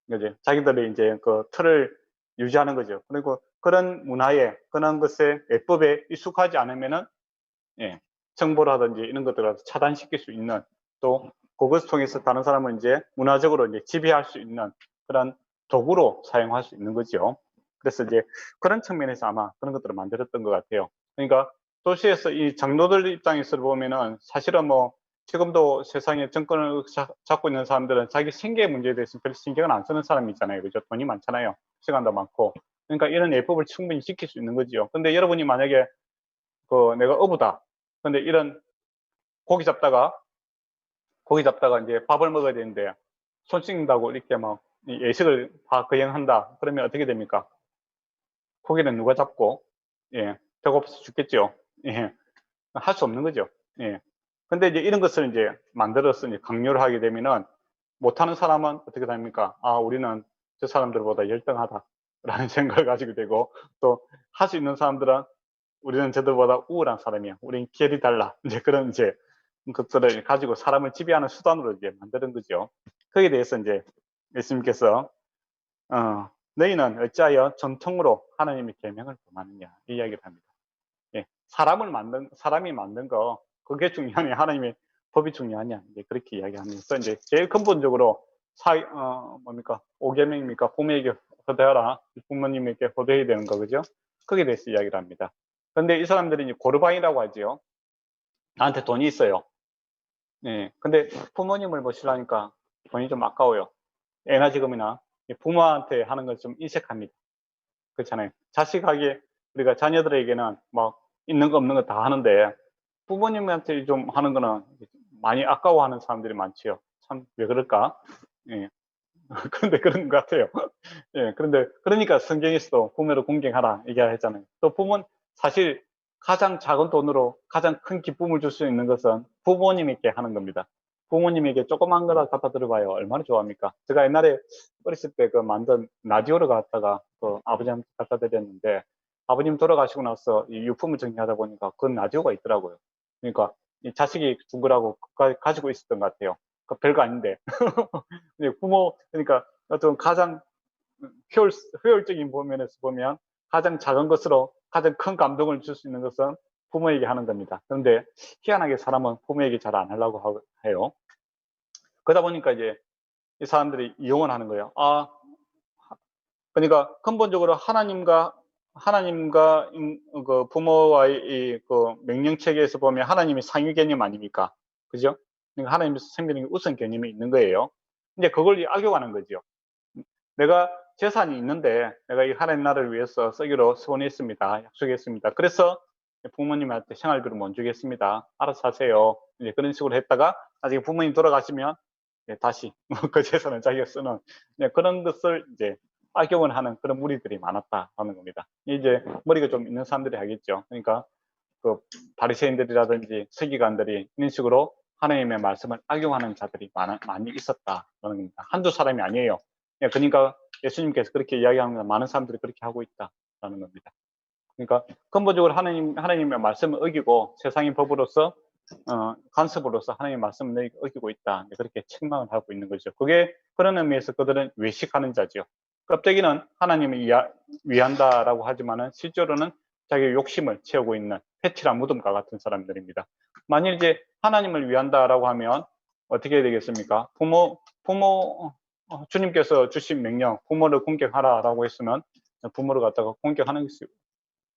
이제 자기들이 이제 그 틀을 유지하는 거죠. 그리고 그런 문화에, 그런 것에, 예법에 익숙하지 않으면은, 예, 정보라든지 이런 것들을 차단시킬 수 있는, 또 그것을 통해서 다른 사람을 이제 문화적으로 이제 지배할 수 있는 그런 도구로 사용할 수 있는 거죠. 그래서 이제 그런 측면에서 아마 그런 것들을 만들었던 것 같아요. 그러니까 도시에서 이 장로들 입장에서 보면은 사실은 뭐 지금도 세상에 정권을 잡고 있는 사람들은 자기 생계 문제에 대해서 별 신경을 안 쓰는 사람이 있잖아요. 그죠? 돈이 많잖아요. 시간도 많고. 그러니까 이런 예법을 충분히 지킬 수 있는 거죠. 근데 여러분이 만약에 내가 어부다. 근데 이런 고기 잡다가 이제 밥을 먹어야 되는데 손 씻는다고 이렇게 막 예식을 다 거행한다. 그러면 어떻게 됩니까? 고기는 누가 잡고, 예, 배고파서 죽겠죠. 예, 할 수 없는 거죠. 예. 근데 이제 이런 것을 이제 만들어서 이제 강요를 하게 되면은 못하는 사람은 어떻게 됩니까? 아, 우리는 저 사람들보다 열등하다. 라는 생각을 가지게 되고, 또 할 수 있는 사람들은 우리는 저들보다 우월한 사람이야. 우린 결이 달라. 이제 그런 이제 것들을 가지고 사람을 지배하는 수단으로 이제 만드는 거죠. 거기에 대해서 이제 예수님께서 너희는 어찌하여 전통으로 하나님의 계명을 범하느냐 이 이야기를 합니다. 예, 사람이 만든 거 그게 중요하냐 하나님의 법이 중요하냐 이제 그렇게 이야기하면서 이제 제일 근본적으로 뭡니까 5계명입니까 부모에게 허대하라 부모님에게 허대해야 되는 거 그죠? 거기에 대해서 이야기를 합니다. 그런데 이 사람들이 이제 고르방이라고 하지요. 나한테 돈이 있어요. 예, 근데 부모님을 모시려니까 돈이 좀 아까워요. 애나 지금이나 부모한테 하는 건 좀 인색합니다. 그렇잖아요. 자식에게 우리가 자녀들에게는 막 있는 거 없는 거 다 하는데 부모님한테 좀 하는 거는 많이 아까워하는 사람들이 많지요. 참 왜 그럴까? 예. 그런데 그런 것 같아요. 예. 그런데 그러니까 성경에서도 부모를 공경하라 얘기했잖아요. 또 부모는 사실 가장 작은 돈으로 가장 큰 기쁨을 줄 수 있는 것은 부모님에게 하는 겁니다. 부모님에게 조그만 거라 갖다 드려봐요. 얼마나 좋아합니까? 제가 옛날에 어렸을 때 그 만든 라디오를 갖다가 그 아버지한테 갖다 드렸는데 아버님 돌아가시고 나서 이 유품을 정리하다 보니까 그 라디오가 있더라고요. 그러니까 이 자식이 준 거라고 가지고 있었던 것 같아요. 그 별거 아닌데. 그러니까 어떤 가장 효율적인 면에서 보면 가장 작은 것으로 가장 큰 감동을 줄 수 있는 것은 부모에게 하는 겁니다. 그런데 희한하게 사람은 부모에게 잘 안 하려고 해요. 그러다 보니까 이제 이 사람들이 이용을 하는 거예요. 그러니까 근본적으로 하나님과 그 부모와의 그 명령 체계에서 보면 하나님이 상위 개념 아닙니까? 그죠? 그러니까 하나님의 생명의 우선 개념이 있는 거예요. 이제 그걸 악용하는 거죠. 내가 재산이 있는데 내가 이 하나님 나라를 위해서 쓰기로 소원했습니다. 약속했습니다. 그래서 부모님한테 생활비를 못 주겠습니다. 알아서 하세요. 이제 그런 식으로 했다가 나중에 부모님 돌아가시면 다시 그 재산을 자기가 쓰는 그런 것을 이제 악용을 하는 그런 무리들이 많았다라는 겁니다. 이제 머리가 좀 있는 사람들이 하겠죠. 그러니까 그 바리새인들이라든지 서기관들이 이런 식으로 하나님의 말씀을 악용하는 자들이 많이 있었다라는 겁니다. 한두 사람이 아니에요. 그러니까 예수님께서 그렇게 이야기하는 건 많은 사람들이 그렇게 하고 있다라는 겁니다. 그러니까 근본적으로 하나님의 말씀을 어기고 세상의 법으로서 간섭으로서 하나님의 말씀을 어기고 있다. 그렇게 책망을 하고 있는 거죠. 그게 그런 의미에서 그들은 외식하는 자죠. 껍데기는 하나님을 위한다라고 하지만은 실제로는 자기 욕심을 채우고 있는 패치라 무덤과 같은 사람들입니다. 만일 이제 하나님을 위한다라고 하면 어떻게 해야 되겠습니까? 주님께서 주신 명령, 부모를 공경하라라고 했으면 부모를 갖다가 공경하는 것이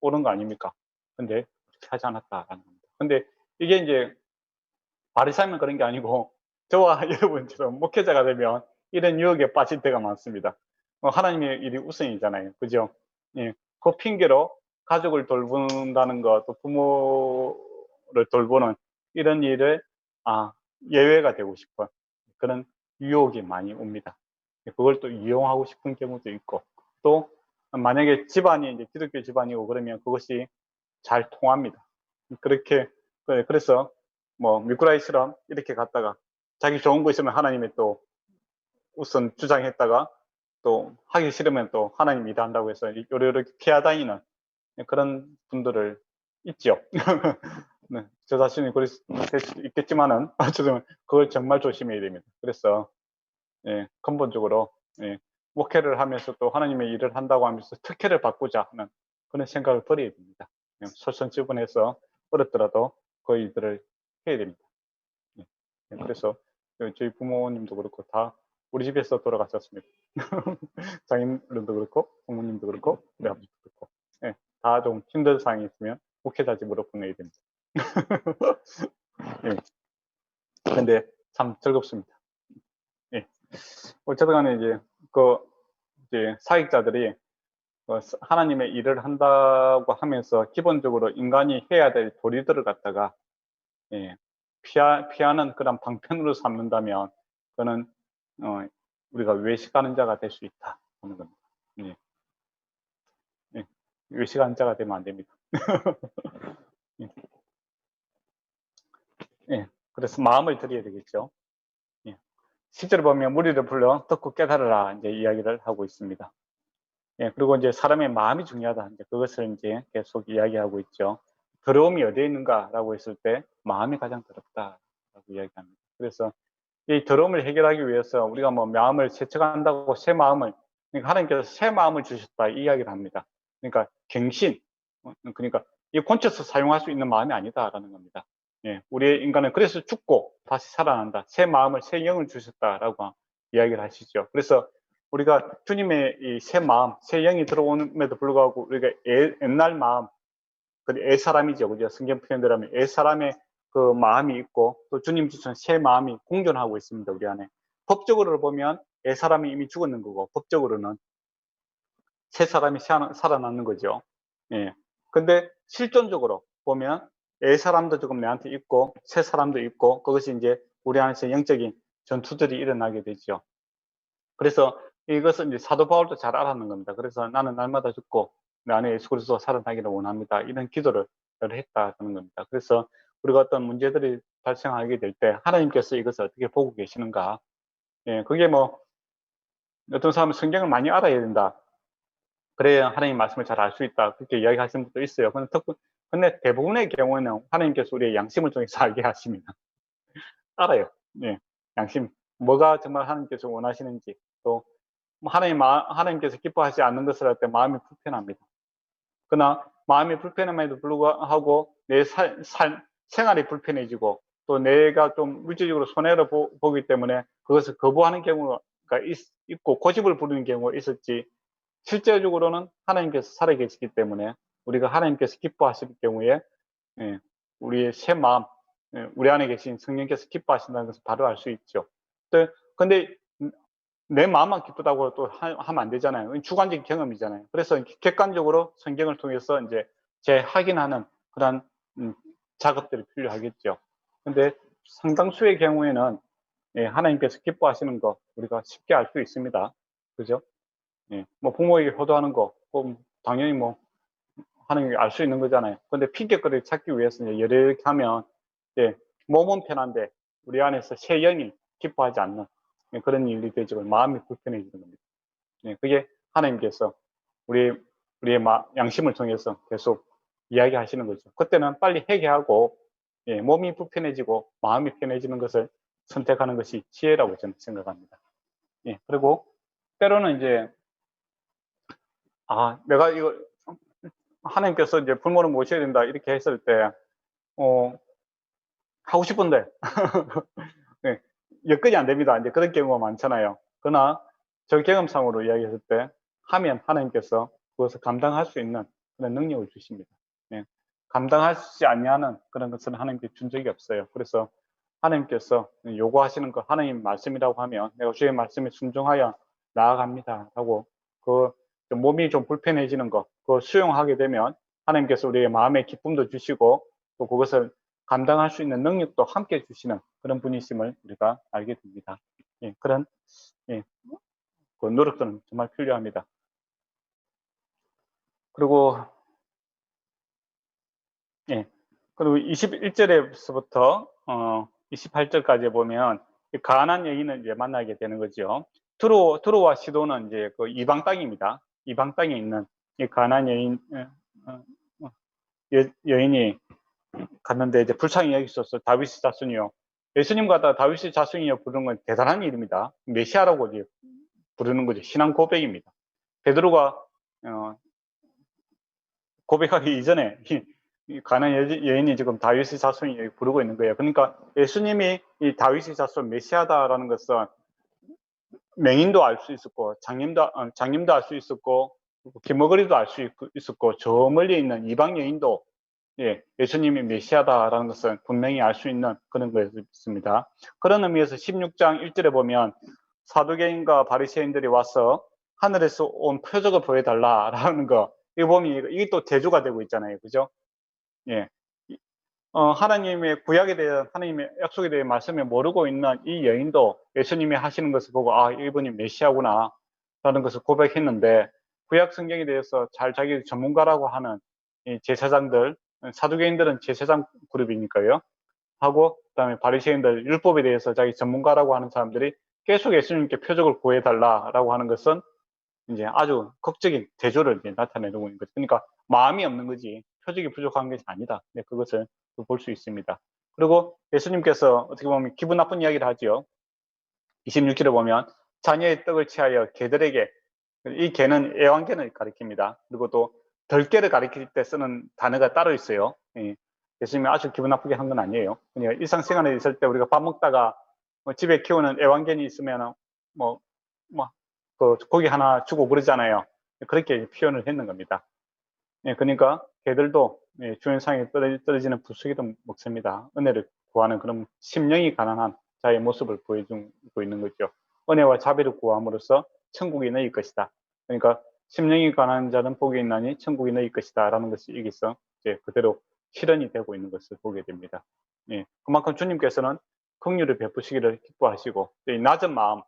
옳은 거 아닙니까? 근데 하지 않았다라는 겁니다. 근데 이게 이제 바리새인은 그런 게 아니고 저와 여러분처럼 목회자가 되면 이런 유혹에 빠질 때가 많습니다. 하나님의 일이 우선이잖아요. 그죠? 예. 그 핑계로 가족을 돌본다는 것, 또 부모를 돌보는 이런 일을 예외가 되고 싶은 그런 유혹이 많이 옵니다. 그걸 또 이용하고 싶은 경우도 있고, 또 만약에 집안이 이제 기독교 집안이고 그러면 그것이 잘 통합니다. 그래서 뭐 미꾸라지처럼 이렇게 갔다가 자기 좋은 거 있으면 하나님이 또 우선 주장했다가 또 하기 싫으면 또 하나님 일한다고 해서 요렇게 피하다니는 그런 분들을 있죠. 네, 저 자신이 그럴 수도 있겠지만은 어쨌든 그걸 정말 조심해야 됩니다. 그래서 근본적으로 목회를 하면서 또 하나님의 일을 한다고 하면서 특혜를 받고자 하는 그런 생각을 버려야 됩니다. 그냥 솔선수범해서 어렵더라도 그 일들을 해야 됩니다. 예. 그래서 저희 부모님도 그렇고 다 우리 집에서 돌아가셨습니다. 장인어른도 그렇고 부모님도 그렇고 우리 아버지도 그렇고, 예, 다 좀 힘든 상황이 있으면 목회자집으로 보내야 됩니다. 예. 근데 참 즐겁습니다. 예. 어쨌든 간에 이제 사역자들이 하나님의 일을 한다고 하면서 기본적으로 인간이 해야 될 도리들을 갖다가, 예, 피하는 그런 방편으로 삼는다면 그거는 우리가 외식하는 자가 될 수 있다 하는 겁니다. 예. 예. 외식하는 자가 되면 안 됩니다. 예. 예. 그래서 마음을 드려야 되겠죠. 예. 실제로 보면 무리를 불러 듣고 깨달으라 이제 이야기를 하고 있습니다. 예. 그리고 이제 사람의 마음이 중요하다. 이제 그것을 이제 계속 이야기하고 있죠. 더러움이 어디에 있는가라고 했을 때 마음이 가장 더럽다라고 이야기합니다. 그래서 이 더러움을 해결하기 위해서 우리가 뭐 마음을 세척한다고 새 마음을, 그러니까 하나님께서 새 마음을 주셨다 이 이야기를 합니다. 그러니까 갱신, 그러니까 이 곤쳐서 사용할 수 있는 마음이 아니다라는 겁니다. 예, 우리의 인간은 그래서 죽고 다시 살아난다. 새 마음을, 새 영을 주셨다라고 이야기를 하시죠. 그래서 우리가 주님의 이 새 마음, 새 영이 들어옴에도 불구하고 우리가 옛날 마음, 그 옛사람이죠. 그죠? 성경 표현대로 하면 옛사람의 그 마음이 있고 또 주님 주신 새 마음이 공존하고 있습니다. 우리 안에. 법적으로 보면 옛사람이 이미 죽었는 거고 법적으로는 새 사람이 살아나는 거죠. 예. 근데 실존적으로 보면 옛사람도 조금 내한테 있고 새 사람도 있고 그것이 이제 우리 안에서 영적인 전투들이 일어나게 되죠. 그래서 이것은 이제 사도 바울도 잘 알았는 겁니다. 그래서 나는 날마다 죽고 내 안에 예수 그리스도가 살아나기를 원합니다. 이런 기도를 했다는 겁니다. 그래서 우리가 어떤 문제들이 발생하게 될 때 하나님께서 이것을 어떻게 보고 계시는가? 예, 그게 뭐 어떤 사람은 성경을 많이 알아야 된다. 그래야 하나님 말씀을 잘 알 수 있다. 그렇게 이야기하시는 분도 있어요. 근데 대부분의 경우에는 하나님께서 우리의 양심을 통해서 알게 하십니다. 알아요. 예, 양심. 뭐가 정말 하나님께서 원하시는지 또 하나님께서 기뻐하지 않는 것을 할 때 마음이 불편합니다. 그러나 마음이 불편함에도 불구하고 내 생활이 불편해지고 또 내가 좀 물질적으로 손해를 보기 때문에 그것을 거부하는 경우가 있고 고집을 부리는 경우가 있었지, 실제적으로는 하나님께서 살아계시기 때문에 우리가 하나님께서 기뻐하실 경우에, 예, 우리의 새 마음, 예, 우리 안에 계신 성령께서 기뻐하신다는 것을 바로 알 수 있죠. 근데 내 마음만 기쁘다고 또 하면 안 되잖아요. 주관적인 경험이잖아요. 그래서 객관적으로 성경을 통해서 이제 재확인하는 그런 작업들이 필요하겠죠. 근데 상당수의 경우에는, 예, 하나님께서 기뻐하시는 거 우리가 쉽게 알 수 있습니다. 그죠? 예, 뭐 부모에게 효도하는 거, 당연히 뭐 하나님이 알 수 있는 거잖아요. 근데 핑계거리를 찾기 위해서 이제 이렇게 하면, 예, 몸은 편한데 우리 안에서 새 영이 기뻐하지 않는, 예, 그런 일이 되죠. 마음이 불편해지는 겁니다. 예, 그게 하나님께서 우리의 양심을 통해서 계속 이야기하시는 거죠. 그때는 빨리 회개하고, 예, 몸이 불편해지고 마음이 편해지는 것을 선택하는 것이 지혜라고 저는 생각합니다. 예, 그리고 때로는 이제 내가 이거 하나님께서 이제 부모를 모셔야 된다 이렇게 했을 때 하고 싶은데 네, 여건이 안 됩니다. 이제 그런 경우가 많잖아요. 그러나 저 경험상으로 이야기했을 때 하면 하나님께서 그것을 감당할 수 있는 그런 능력을 주십니다. 네, 감당하지 아니하는 그런 것은 하나님께 준 적이 없어요. 그래서 하나님께서 요구하시는 거 하나님 말씀이라고 하면 내가 주의 말씀에 순종하여 나아갑니다 하고, 그 몸이 좀 불편해지는 거 그거 수용하게 되면 하나님께서 우리의 마음에 기쁨도 주시고 또 그것을 감당할 수 있는 능력도 함께 주시는 그런 분이심을 우리가 알게 됩니다. 예, 그런, 예, 그 노력들은 정말 필요합니다. 그리고, 예, 그리고 21절에서부터 28절까지 보면 가나안 여인을 이제 만나게 되는 거죠. 트로와 시도는 이제 그 이방 땅입니다. 이방 땅에 있는 이 가나안 여인이 갔는데 이제 불쌍히 여기셨어. 다윗의 자손이요. 예수님 같다 다윗의 자손이요 부르는 건 대단한 일입니다. 메시아라고 이제 부르는 거죠. 신앙 고백입니다. 베드로가 고백하기 이전에 이 가나안 여인이 지금 다윗의 자손이 부르고 있는 거예요. 그러니까 예수님이 이 다윗의 자손 메시아다라는 것은 맹인도 알 수 있었고 장님도 알 수 있었고 김어거리도 알 수 있었고 저 멀리 있는 이방 여인도 예수님이 메시아다라는 것은 분명히 알 수 있는 그런 거였습니다. 그런 의미에서 16장 1절에 보면 사두개인과 바리새인들이 와서 하늘에서 온 표적을 보여달라라는 거, 이거 보면 이게 또 대조가 되고 있잖아요, 그죠? 예. 하나님의 구약에 대한 하나님의 약속에 대해 말씀을 모르고 있는 이 여인도 예수님이 하시는 것을 보고 이분이 메시아구나 라는 것을 고백했는데, 구약 성경에 대해서 잘 자기 전문가라고 하는 이 제사장들, 사두개인들은 제사장 그룹이니까요, 하고 그다음에 바리새인들, 율법에 대해서 자기 전문가라고 하는 사람들이 계속 예수님께 표적을 구해달라라고 하는 것은 이제 아주 극적인 대조를 나타내고 있는 거죠. 그러니까 마음이 없는 거지 표적이 부족한 것이 아니다. 그것을 볼 수 있습니다. 그리고 예수님께서 어떻게 보면 기분 나쁜 이야기를 하죠. 26절에 보면 자녀의 떡을 취하여 개들에게, 이 개는 애완개를 가리킵니다. 그리고 또 덜개를 가리킬 때 쓰는 단어가 따로 있어요. 예수님이 아주 기분 나쁘게 한 건 아니에요. 그냥 일상생활에 있을 때 우리가 밥 먹다가 집에 키우는 애완견이 있으면 그 고기 하나 주고 그러잖아요. 그렇게 표현을 했는 겁니다. 그러니까 개들도 주인상에 떨어지는 부수기도 먹습니다. 은혜를 구하는 그런 심령이 가난한 자의 모습을 보여주고 있는 거죠. 은혜와 자비를 구함으로써 천국이 너희 것이다. 그러니까 심령이 가난한 자는 복이 있나니 천국이 너희 것이다 라는 것이 여기서 이제 그대로 실현이 되고 있는 것을 보게 됩니다. 그만큼 주님께서는 긍휼을 베푸시기를 기뻐하시고 이 낮은 마음,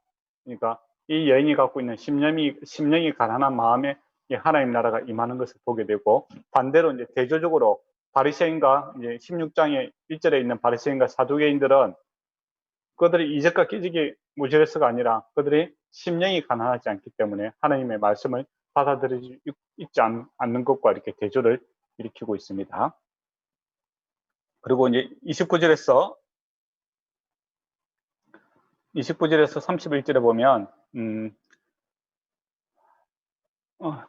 그러니까 이 여인이 갖고 있는 심령이 가난한 마음에 하나님 나라가 임하는 것을 보게 되고, 반대로 이제 대조적으로 바리새인과 이제 16장의 1절에 있는 바리새인과 사두개인들은 그들이 이적과 기적이 무지해서가 아니라 그들이 심령이 가난하지 않기 때문에 하나님의 말씀을 받아들이지 않는 것과 이렇게 대조를 일으키고 있습니다. 그리고 이제 29절에서 31절에 보면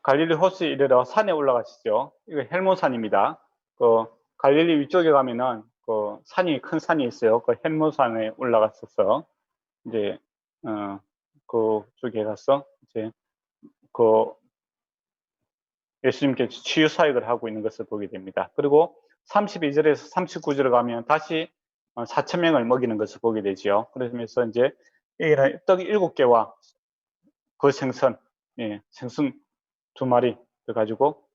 갈릴리 호수에 이르러 산에 올라가시죠. 이거 헬몬산입니다. 그 갈릴리 위쪽에 가면은 그 큰 산이 있어요. 그 헬몬산에 올라갔어서 이제 그 쪽에 가서 이제 그 예수님께 치유 사역을 하고 있는 것을 보게 됩니다. 그리고 32절에서 39절에 가면 다시 4,000명을 먹이는 것을 보게 되죠. 그러면서 이제 떡 7개와 그 생선 2마리 가지고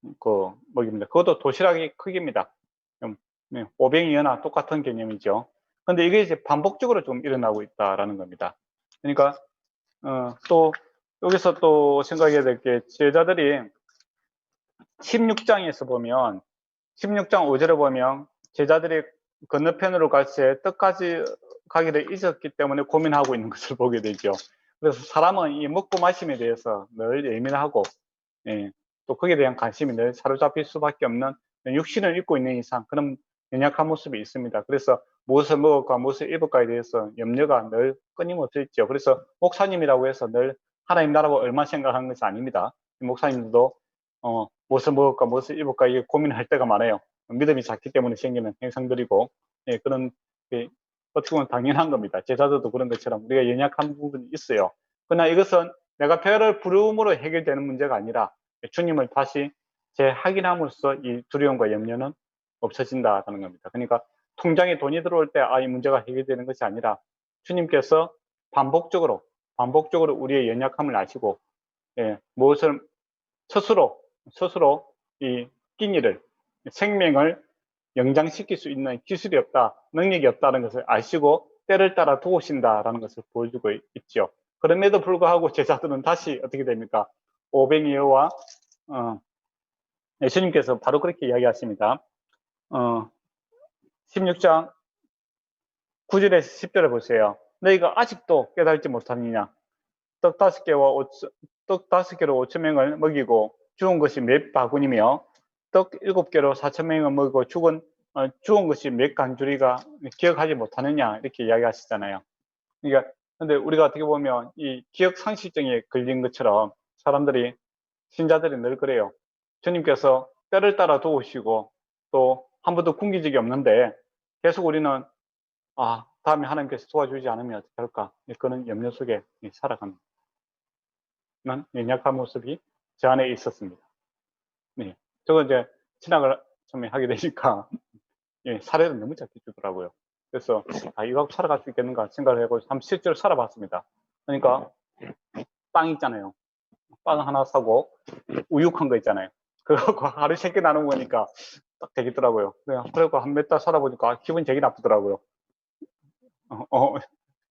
먹입니다. 그것도 도시락의 크기입니다. 500이나 똑같은 개념이죠. 근데 이게 이제 반복적으로 좀 일어나고 있다라는 겁니다. 그러니까 또 여기서 또 생각해야 될 게, 제자들이 16장에서 보면 16장 5절에 보면 제자들이 건너편으로 갈 때 떡까지 가기를 잊었기 때문에 고민하고 있는 것을 보게 되죠. 그래서 사람은 이 먹고 마심에 대해서 늘 예민하고 또 거기에 대한 관심이 늘 사로잡힐 수밖에 없는, 육신을 입고 있는 이상 그런 연약한 모습이 있습니다. 그래서 무엇을 먹을까 무엇을 입을까에 대해서 염려가 늘 끊임없이 있죠. 그래서 목사님이라고 해서 늘 하나님 나라고 얼마 생각하는 것이 아닙니다. 목사님들도 무엇을 먹을까 무엇을 입을까 이게 고민할 때가 많아요. 믿음이 작기 때문에 생기는 현상들이고, 그런 어떻게 보면 당연한 겁니다. 제자들도 그런 것처럼 우리가 연약한 부분이 있어요. 그러나 이것은 내가 배를 부름으로 해결되는 문제가 아니라 주님을 다시 재확인함으로써 이 두려움과 염려는 없어진다는 겁니다. 그러니까 통장에 돈이 들어올 때 이 문제가 해결되는 것이 아니라 주님께서 반복적으로 우리의 연약함을 아시고 무엇을 스스로 이 끼니를, 생명을 영장시킬 수 있는 기술이 없다, 능력이 없다는 것을 아시고 때를 따라 도우신다라는 것을 보여주고 있죠. 그럼에도 불구하고 제자들은 다시 어떻게 됩니까? 오병이어와 예수님께서 바로 그렇게 이야기하십니다. 16장 9절에서 10절에 보세요. 너희가 아직도 깨달지 못하느냐? 떡 5개로 5,000명을 먹이고 죽은 것이 몇 바구니며 떡 7개로 4,000명을 먹이고 죽은 것이 몇 간주리가 기억하지 못하느냐, 이렇게 이야기하시잖아요. 그러니까 근데 우리가 어떻게 보면 이 기억 상실증에 걸린 것처럼 사람들이, 신자들이 늘 그래요. 주님께서 때를 따라 도우시고 또 한 번도 굶긴 적이 없는데 계속 우리는 다음에 하나님께서 도와주지 않으면 어떻게 할까? 그런 염려 속에 살아가는 연약한 모습이 제 안에 있었습니다. 네. 저거 이제 신학을 처음에 하게 되니까 사례를 너무 작게 주더라고요. 그래서 이거 하고 살아갈 수 있겠는가 생각을 하고 한번 실제로 살아봤습니다. 그러니까 빵 있잖아요. 빵 하나 사고 우육한 거 있잖아요. 그거 하루 3개 나눠 먹으니까 딱 되겠더라고요. 그리고 한 몇 달 살아보니까 기분이 되게 나쁘더라고요.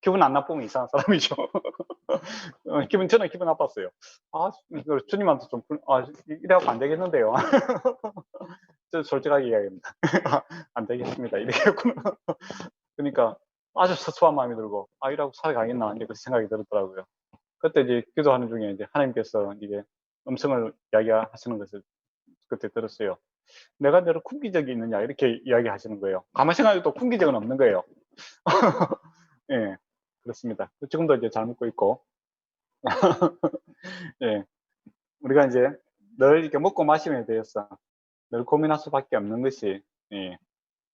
기분 안 나쁘면 이상한 사람이죠. 저는 기분 나빴어요. 주님한테 좀, 이래갖고 안 되겠는데요. 저 솔직하게 이야기합니다. 안 되겠습니다. 이래갖고는. 그러니까 아주 서투한 마음이 들고, 이라고 살아가겠나, 이제 그 생각이 들었더라고요. 그때 이제 기도하는 중에 이제 하나님께서 이제 음성을 이야기하시는 것을 그때 들었어요. 내가 너를 굶긴 적이 있느냐, 이렇게 이야기하시는 거예요. 가만히 생각해도 굶긴 적은 없는 거예요. 예, 그렇습니다. 지금도 이제 잘 먹고 있고, 예, 우리가 이제 늘 이렇게 먹고 마심에 대해서 늘 고민할 수밖에 없는 것이,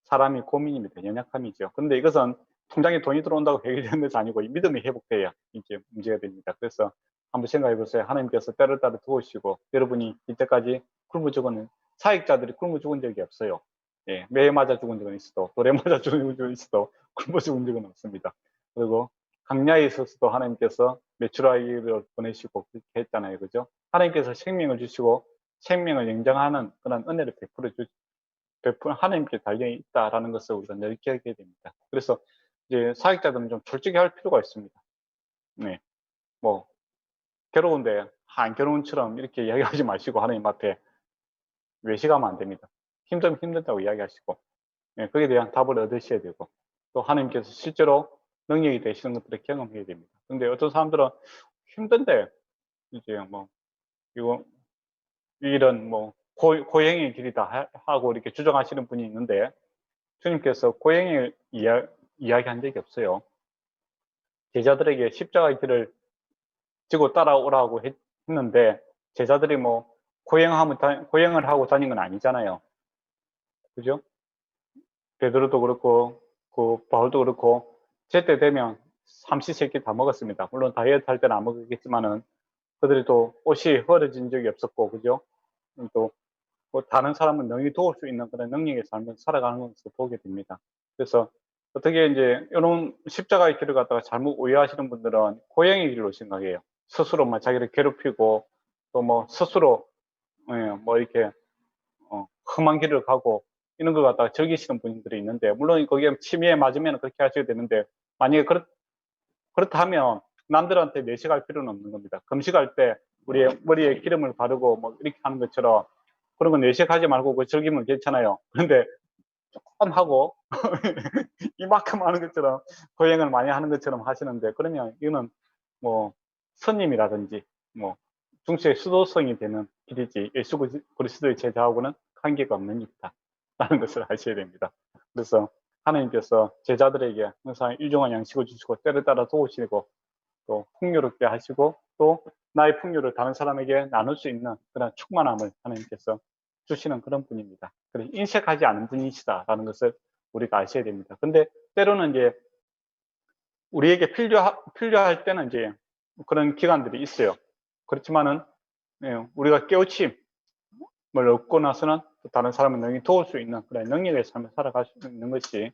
사람이 고민입니다. 연약함이죠. 그런데 이것은 통장에 돈이 들어온다고 해결되는 것이 아니고 믿음이 회복돼야 이게 문제가 됩니다. 그래서 한번 생각해 보세요. 하나님께서 때를 따라 도우시고 여러분이 이때까지 굶어 죽은 사역자들이 굶어 죽은 적이 없어요. 매에 맞아 죽은 적은 있어도, 돌에 맞아 죽은 적은 있어도 굶어 죽은 적은 없습니다. 그리고 강야에 있어서도 하나님께서 메추라기를 보내시고 그렇게 했잖아요. 그죠? 하나님께서 생명을 주시고 생명을 영장하는 그런 은혜를 하나님께 달려 있다라는 것을 우리가 늘 기억해야 됩니다. 그래서 이제 사역자들은 좀 솔직히 할 필요가 있습니다. 네, 뭐 괴로운데 안 괴로운처럼 이렇게 이야기하지 마시고 하나님 앞에 외식하면 안 됩니다. 힘들면 힘들다고 이야기하시고, 거기에 대한 답을 얻으셔야 되고, 또 하나님께서 실제로 능력이 되시는 것들을 경험해야 됩니다. 근데 어떤 사람들은 힘든데 이제 뭐 이거 이런 뭐 고행의 길이다 하고 이렇게 주장하시는 분이 있는데, 주님께서 고행을 이야기한 적이 없어요. 제자들에게 십자가의 길을 지고 따라오라고 했는데 제자들이 뭐 고행을 하고 다닌 건 아니잖아요. 그죠? 베드로도 그렇고 바울도 그렇고 제때 되면 삼시세끼 다 먹었습니다. 물론 다이어트 할 때는 안 먹었겠지만은 그들이 또 옷이 흐려진 적이 없었고, 그죠? 또 다른 사람을 능히 도울 수 있는 그런 능력의 삶을 살아가는 것을 보게 됩니다. 그래서 어떻게 이제 이런 십자가의 길을 갖다가 잘못 오해하시는 분들은 고행의 길로 생각해요. 스스로 막 자기를 괴롭히고 또 뭐 스스로 뭐 이렇게 험한 길을 가고 이런 걸 갖다가 즐기시는 분들이 있는데, 물론 거기에 침의에 맞으면 그렇게 하셔야 되는데, 만약에 그렇다면 남들한테 내식할 필요는 없는 겁니다. 금식할 때 우리의 머리에 기름을 바르고 뭐 이렇게 하는 것처럼 그런 거 내식하지 말고 그거 즐기면 괜찮아요. 그런데 조금 하고 이만큼 하는 것처럼 고행을 많이 하는 것처럼 하시는데, 그러면 이거는 뭐 스님이라든지 뭐 중세의 수도성이 되는 길이지 예수 그리스도의 제자하고는 관계가 없는 일이다라는 것을 아셔야 됩니다. 그래서 하나님께서 제자들에게 항상 일정한 양식을 주시고 때를 따라 도우시고 또 풍요롭게 하시고 또 나의 풍요를 다른 사람에게 나눌 수 있는 그런 충만함을 하나님께서 주시는 그런 분입니다. 그래서 인색하지 않은 분이시다라는 것을 우리가 아셔야 됩니다. 근데 때로는 이제 우리에게 필요할 때는 이제 그런 기간들이 있어요. 그렇지만은 우리가 깨우침을 얻고 나서는 다른 사람을 능히 도울 수 있는 그런 능력의 삶을 살아갈 수 있는 것이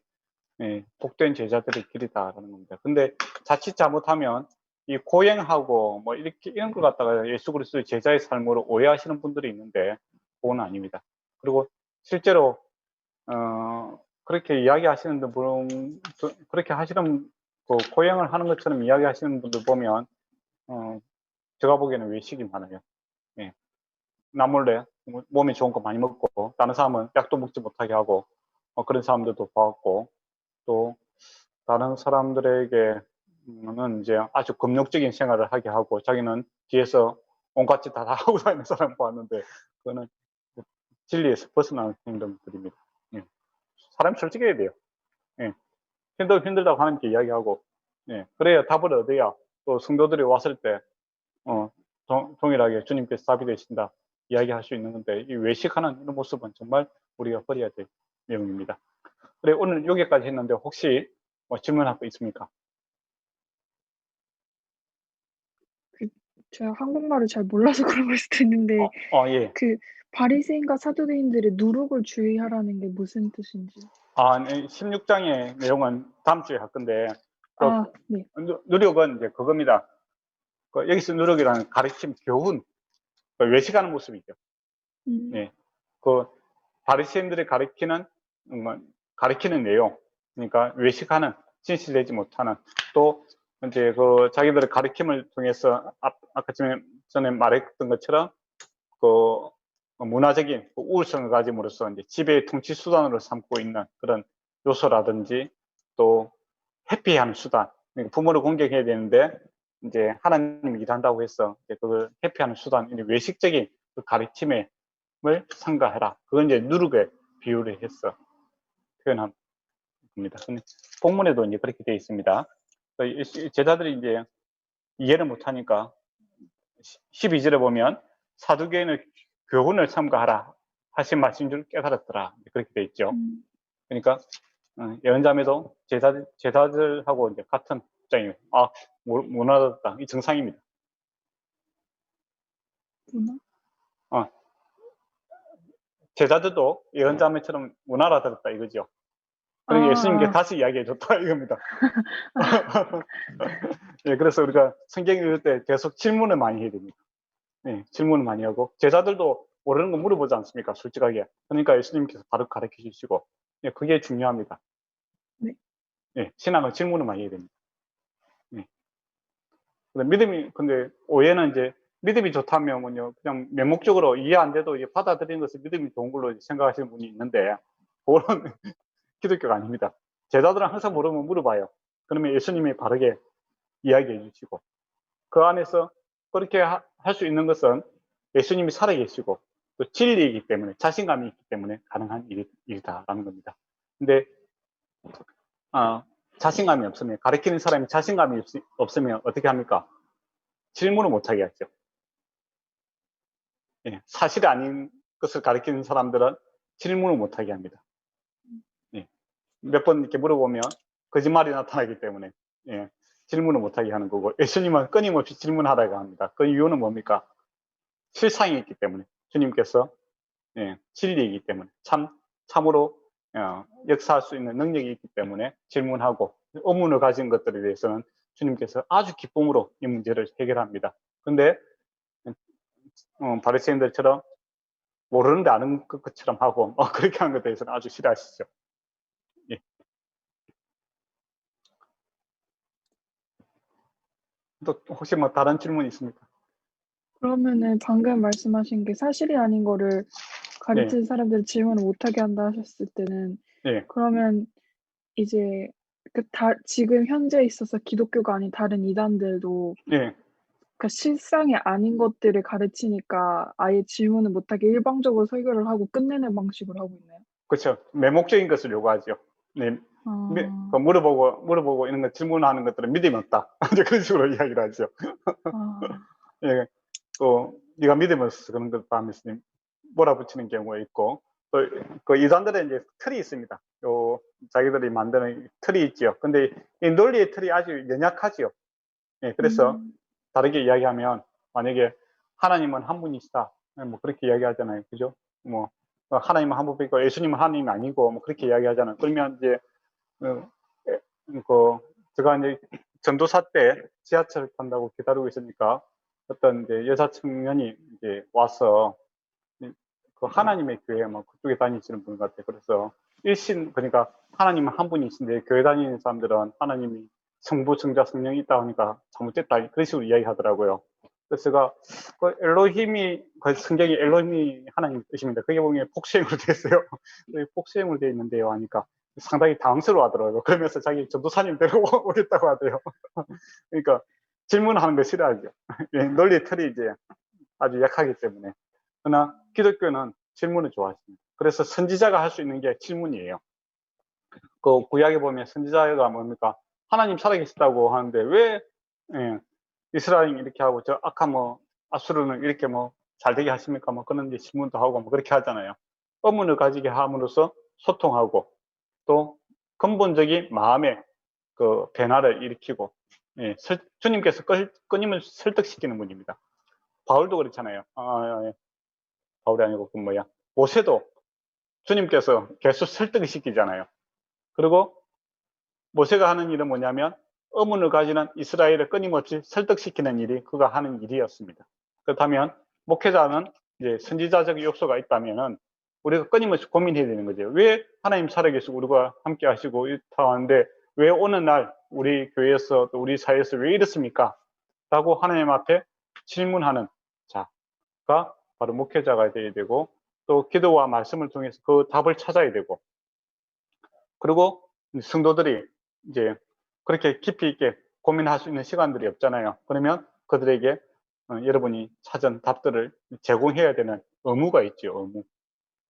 복된 제자들의 길이다라는 겁니다. 근데 자칫 잘못하면 이 고행하고 뭐 이렇게 이런 걸 갖다가 예수 그리스도의 제자의 삶으로 오해하시는 분들이 있는데 그건 아닙니다. 그리고 실제로 그렇게 이야기하시는 분, 그렇게 하시는 고행을 하는 것처럼 이야기하시는 분들 보면 제가 보기에는 외식이 많아요. 나 몰래 몸에 좋은 거 많이 먹고 다른 사람은 약도 먹지 못하게 하고 그런 사람들도 봐왔고, 또 다른 사람들에게는 이제 아주 금욕적인 생활을 하게 하고 자기는 뒤에서 온갖 짓 다 하고 다니는 사람 보았는데, 그거는 진리에서 벗어나는 행동들입니다. 사람이 솔직해야 돼요. 힘들다고 하나님께 이야기하고 예, 그래야 답을 얻어야 또 성도들이 왔을 때 동일하게 주님께서 답이 되신다 이야기할 수 있는 건데, 이 외식하는 이런 모습은 정말 우리가 버려야 될 내용입니다. 그래, 오늘 여기까지 했는데 혹시 뭐 질문할 거 있습니까? 제가 한국말을 잘 몰라서 그런 걸 수도 있는데 예. 그 바리새인과 사두개인들의 누룩을 주의하라는 게 무슨 뜻인지. 네, 16장의 내용은 다음 주에 할 건데, 네. 누룩은 이제 그겁니다. 여기서 누룩이라는 가르침, 교훈, 외식하는 모습이죠. 네. 바리새인들이 가리키는 내용, 그러니까 외식하는, 진실되지 못하는, 또 이제 자기들의 가르침을 통해서 아까 전에 말했던 것처럼 문화적인 우월성을 가짐으로써 이제 지배의 통치 수단으로 삼고 있는 그런 요소라든지, 또 회피하는 수단, 그러니까 부모를 공경해야 되는데 이제 하나님이 일한다고 해서 그걸 회피하는 수단, 외식적인 그 가르침을 삼가해라. 그건 이제 누룩에 비유를 해서 표현한 겁니다. 본문에도 이제 그렇게 되어 있습니다. 제자들이 이제 이해를 못하니까 12절에 보면 사두개인의 교훈을 삼가하라 하신 말씀인 줄 깨달았더라, 그렇게 되어 있죠. 그러니까 예언자매도 제자들하고 이제 같은 입장이에요. 못 알아듣다, 이 정상입니다. 제자들도 예언자매처럼 못 알아들었다 이거죠. 그러니까 예수님께 다시 이야기해 줬다 이겁니다. 예, 그래서 우리가 성경 읽을 때 계속 질문을 많이 해야 됩니다. 예, 질문을 많이 하고, 제자들도 모르는 거 물어보지 않습니까? 솔직하게. 그러니까 예수님께서 바로 가르쳐 주시고, 예, 그게 중요합니다. 네. 예, 신앙은 질문을 많이 해야 됩니다. 예. 근데 오해는 이제 믿음이 좋다면 그냥 맹목적으로 이해 안 돼도 이제 받아들이는 것을 믿음이 좋은 걸로 생각하시는 분이 있는데, 그거는 기독교가 아닙니다. 제자들은 항상 모르면 물어봐요. 그러면 예수님이 바르게 이야기해 주시고, 그 안에서 그렇게 할 수 있는 것은 예수님이 살아계시고 또 진리이기 때문에, 자신감이 있기 때문에 가능한 일이다라는 겁니다. 근데 자신감이 없으면, 가르치는 사람이 자신감이 없으면 어떻게 합니까? 질문을 못하게 하죠. 예, 사실이 아닌 것을 가르치는 사람들은 질문을 못하게 합니다. 예, 몇 번 이렇게 물어보면 거짓말이 나타나기 때문에 질문을 못하게 하는 거고, 예수님은 끊임없이 질문하라고 합니다. 그 이유는 뭡니까? 실상이 있기 때문에, 주님께서 진리이기 때문에, 참으로 역사할 수 있는 능력이 있기 때문에 질문하고, 의문을 가진 것들에 대해서는 주님께서 아주 기쁨으로 이 문제를 해결합니다. 그런데 바리새인들처럼 모르는데 아는 것처럼 하고 그렇게 하는 것에 대해서는 아주 싫어하시죠. 예. 또 혹시 뭐 다른 질문 있습니까? 그러면은 방금 말씀하신 게 사실이 아닌 거를 가르치는 사람들을 질문을 못하게 한다 하셨을 때는, 그러면 이제 지금 현재 있어서 기독교가 아닌 다른 이단들도 그러니까 실상이 아닌 것들을 가르치니까 아예 질문을 못하게 일방적으로 설교를 하고 끝내는 방식으로 하고 있나요? 그렇죠. 매목적인 것을 요구하죠. 네. 물어보고 이런 거 질문하는 것들은 믿음이 없다. 이제 그런 식으로 이야기를 하죠. 예, 또 네가 믿음이 없어서 그런 것 하면서 몰아붙이는 경우가 있고, 또 그 이단들의 이제 틀이 있습니다. 자기들이 만드는 틀이 있죠. 근데 이 논리의 틀이 아주 연약하지요. 예, 그래서 다르게 이야기하면, 만약에 하나님은 한 분이시다, 뭐 그렇게 이야기하잖아요. 그죠? 뭐 하나님은 한 분이고 예수님은 하나님이 아니고 뭐 그렇게 이야기하잖아요. 그러면 이제 제가 이제 전도사 때 지하철 탄다고 기다리고 있으니까 어떤 이제 여자 청년이 이제 와서, 그 하나님의 교회 뭐 그쪽에 다니시는 분 같아요. 그래서 그러니까 하나님은 한 분이신데 교회 다니는 사람들은 하나님이 성부, 성자, 성령이 있다 하니까 잘못됐다, 그런 식으로 이야기하더라고요. 그래서 제가 엘로힘이, 성경에 엘로힘이 하나님 뜻입니다. 그게 보면 복수형으로 되어 있어요. 복수형으로 되어 있는데요 하니까 상당히 당황스러워 하더라고요. 그러면서 자기 전도사님 데려오겠다고 하대요. 그러니까 질문하는 거 싫어하죠. 논리 틀이 이제 아주 약하기 때문에. 그러나 기독교는 질문을 좋아하십니다. 그래서 선지자가 할 수 있는 게 질문이에요. 그 구약에 보면 선지자가 뭡니까? 하나님 살아계시다고 하는데 왜 예, 이스라엘이 이렇게 하고 저 아카 뭐 아수르는 이렇게 뭐 잘되게 하십니까? 뭐 그런 이제 질문도 하고 뭐 그렇게 하잖아요. 의문을 가지게 함으로써 소통하고 또 근본적인 마음의 그 변화를 일으키고 예, 주님께서 끊임을 설득시키는 분입니다. 바울도 그렇잖아요. 예. 바울이 아니고 그 뭐야 모세도 주님께서 계속 설득을 시키잖아요. 그리고 모세가 하는 일은 뭐냐면 의문을 가지는 이스라엘을 끊임없이 설득시키는 일이 그가 하는 일이었습니다. 그렇다면 목회자는 이제 선지자적 요소가 있다면은 우리가 끊임없이 고민해야 되는 거죠. 왜 하나님 살아계시고 우리가 함께 하시고 이렇다 하는데 왜 오늘 날 우리 교회에서 또 우리 사회에서 왜 이렇습니까? 라고 하나님 앞에 질문하는 자가 바로 목회자가 되어야 되고 또 기도와 말씀을 통해서 그 답을 찾아야 되고 그리고 성도들이 이제 그렇게 깊이 있게 고민할 수 있는 시간들이 없잖아요. 그러면 그들에게 여러분이 찾은 답들을 제공해야 되는 의무가 있죠. 의무.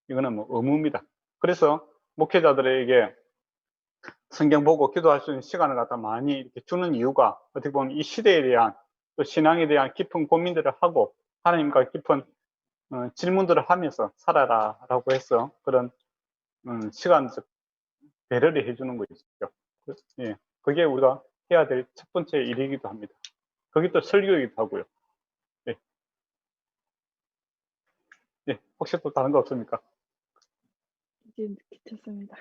이거는 뭐 의무입니다. 그래서 목회자들에게 성경 보고 기도할 수 있는 시간을 갖다 많이 이렇게 주는 이유가 어떻게 보면 이 시대에 대한 또 신앙에 대한 깊은 고민들을 하고 하나님과 깊은 질문들을 하면서 살아라라고 해서 그런 시간적 배려를 해주는 것이죠. 예, 그게 우리가 해야 될 첫 번째 일이기도 합니다. 그게 또 설교이기도 하고요. 예. 예, 혹시 또 다른 거 없습니까? 이제 귀찮습니다.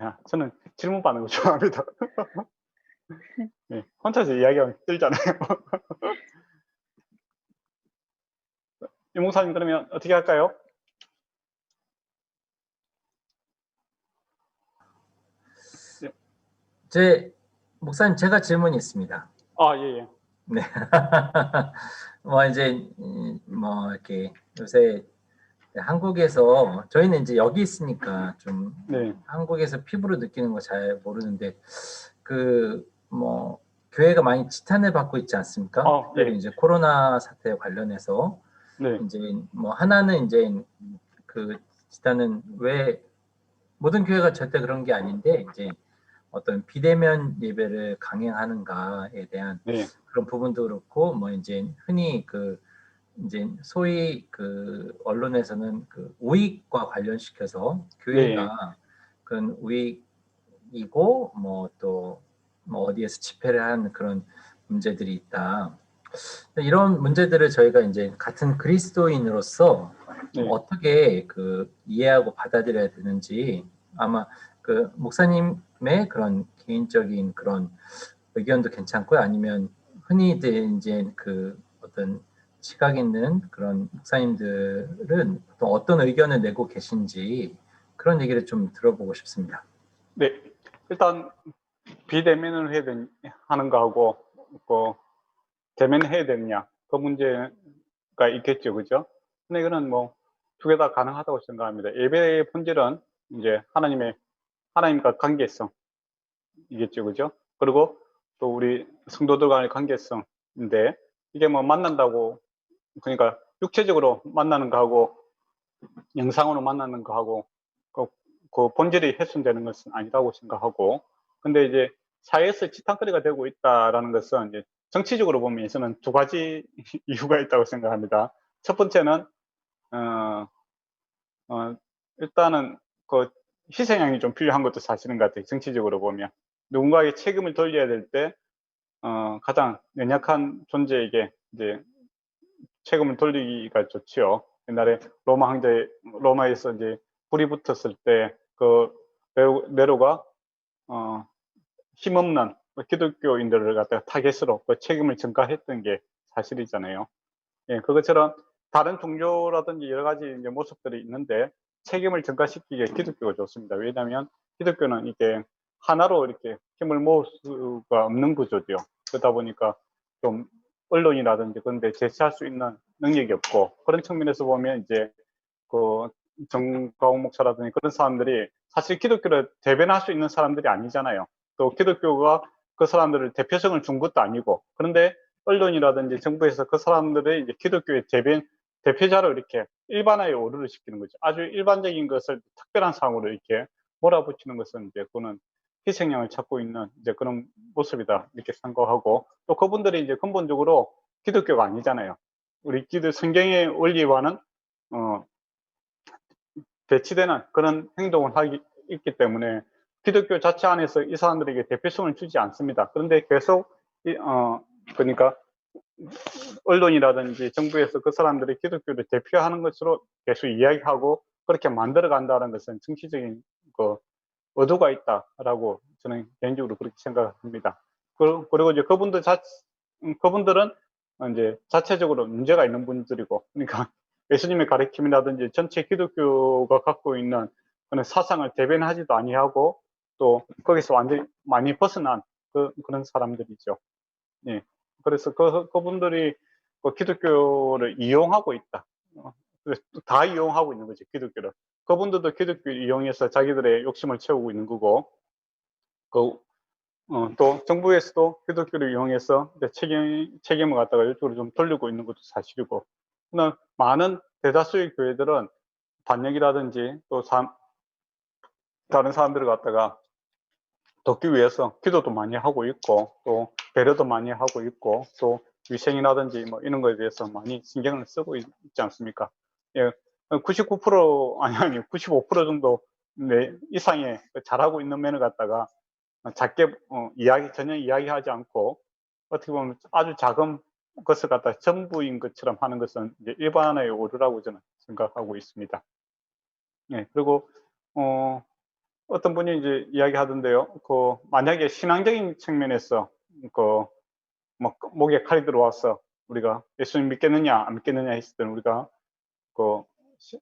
야, 저는 질문 받는 거 좋아합니다. 예, 혼자서 이야기하면 힘들잖아요. 이 목사님 그러면 어떻게 할까요? 목사님, 제가 질문이 있습니다. 아, 예, 예. 네. 뭐 이제 뭐 이렇게 요새 한국에서 저희는 이제 여기 있으니까 좀 네. 한국에서 피부로 느끼는 거 잘 모르는데 그 뭐 교회가 많이 지탄을 받고 있지 않습니까? 특별히 예. 이제 코로나 사태 관련해서 네. 이제 뭐 하나는 이제 그 지탄은 왜 모든 교회가 절대 그런 게 아닌데 이제 어떤 비대면 예배를 강행하는가에 대한 네. 그런 부분도 그렇고 뭐 이제 흔히 그 이제 소위 그 언론에서는 그 우익과 관련시켜서 교회가 네. 그런 우익이고 뭐 또 뭐 어디에서 집회를 하는 그런 문제들이 있다. 이런 문제들을 저희가 이제 같은 그리스도인으로서 네. 어떻게 그 이해하고 받아들여야 되는지 아마 그 목사님의 그런 개인적인 그런 의견도 괜찮고요. 아니면 흔히들 이제 그 어떤 시각 있는 그런 목사님들은 또 어떤 의견을 내고 계신지 그런 얘기를 좀 들어보고 싶습니다. 네. 일단 비대면을 하는 거하고 그 대면해야 되느냐 그 문제가 있겠죠, 그죠? 근데 이거는 뭐 두 개 다 가능하다고 생각합니다. 예배의 본질은 이제 하나님과 관계성이겠죠, 그죠? 그리고 또 우리 성도들 간의 관계성인데 이게 뭐 만난다고 그러니까 육체적으로 만나는 거하고 영상으로 만나는 거하고 그 본질이 훼손되는 것은 아니라고 생각하고 근데 이제 사회에서 지탄거리가 되고 있다라는 것은 이제 정치적으로 보면 저는 두 가지 이유가 있다고 생각합니다. 첫 번째는 일단은 그 희생양이 좀 필요한 것도 사실인 것 같아요. 정치적으로 보면 누군가에게 책임을 돌려야 될 때 가장 연약한 존재에게 이제 책임을 돌리기가 좋지요. 옛날에 로마에서 이제 불이 붙었을 때 그 네로가 힘없는 기독교인들을 갖다가 타겟으로 그 책임을 전가했던 게 사실이잖아요. 예, 그것처럼 다른 종교라든지 여러 가지 이제 모습들이 있는데 책임을 전가시키기에 기독교가 좋습니다. 왜냐하면 기독교는 이게 하나로 이렇게 힘을 모을 수가 없는 구조죠. 그러다 보니까 좀 언론이라든지 그런데 제시할 수 있는 능력이 없고 그런 측면에서 보면 이제 그 정가홍 목사라든지 그런 사람들이 사실 기독교를 대변할 수 있는 사람들이 아니잖아요. 또 기독교가 그 사람들을 대표성을 준 것도 아니고 그런데 언론이라든지 정부에서 그 사람들의 이제 기독교의 대표자로 이렇게 일반화에 오류를 시키는 거죠. 아주 일반적인 것을 특별한 상으로 이렇게 몰아붙이는 것은 이제 그거는 희생양을 찾고 있는 이제 그런 모습이다 이렇게 생각하고, 또 그분들이 이제 근본적으로 기독교가 아니잖아요. 우리 성경의 원리와는 대치되는 그런 행동을 있기 때문에 기독교 자체 안에서 이 사람들에게 대표성을 주지 않습니다. 그런데 계속 그러니까 언론이라든지 정부에서 그 사람들이 기독교를 대표하는 것으로 계속 이야기하고 그렇게 만들어 간다는 것은 정치적인 그 의도가 있다라고 저는 개인적으로 그렇게 생각합니다. 그리고 이제 그분들은 이제 자체적으로 문제가 있는 분들이고, 그러니까 예수님의 가르침이라든지 전체 기독교가 갖고 있는 그런 사상을 대변하지도 아니하고 또 거기서 완전히 많이 벗어난 그런 사람들이죠. 예. 그래서 그분들이 그 기독교를 이용하고 있다. 그래서 다 이용하고 있는 거죠, 기독교를. 그분들도 기독교를 이용해서 자기들의 욕심을 채우고 있는 거고, 또 정부에서도 기독교를 이용해서 책임을 갖다가 이쪽으로 좀 돌리고 있는 것도 사실이고, 많은 대다수의 교회들은 반역이라든지 또 다른 사람들을 갖다가 돕기 위해서 기도도 많이 하고 있고, 또 배려도 많이 하고 있고, 또 위생이라든지 뭐 이런 거에 대해서 많이 신경을 쓰고 있지 않습니까? 예, 99% 아니 95% 정도 이상의 잘하고 있는 면을 갖다가 작게 전혀 이야기하지 않고 어떻게 보면 아주 작은 것을 갖다 전부인 것처럼 하는 것은 이제 일반화의 오류라고 저는 생각하고 있습니다. 예, 그리고 어떤 분이 이제 이야기하던데요. 만약에 신앙적인 측면에서 뭐 목에 칼이 들어와서 우리가 예수님 믿겠느냐 안 믿겠느냐 했을 때는 우리가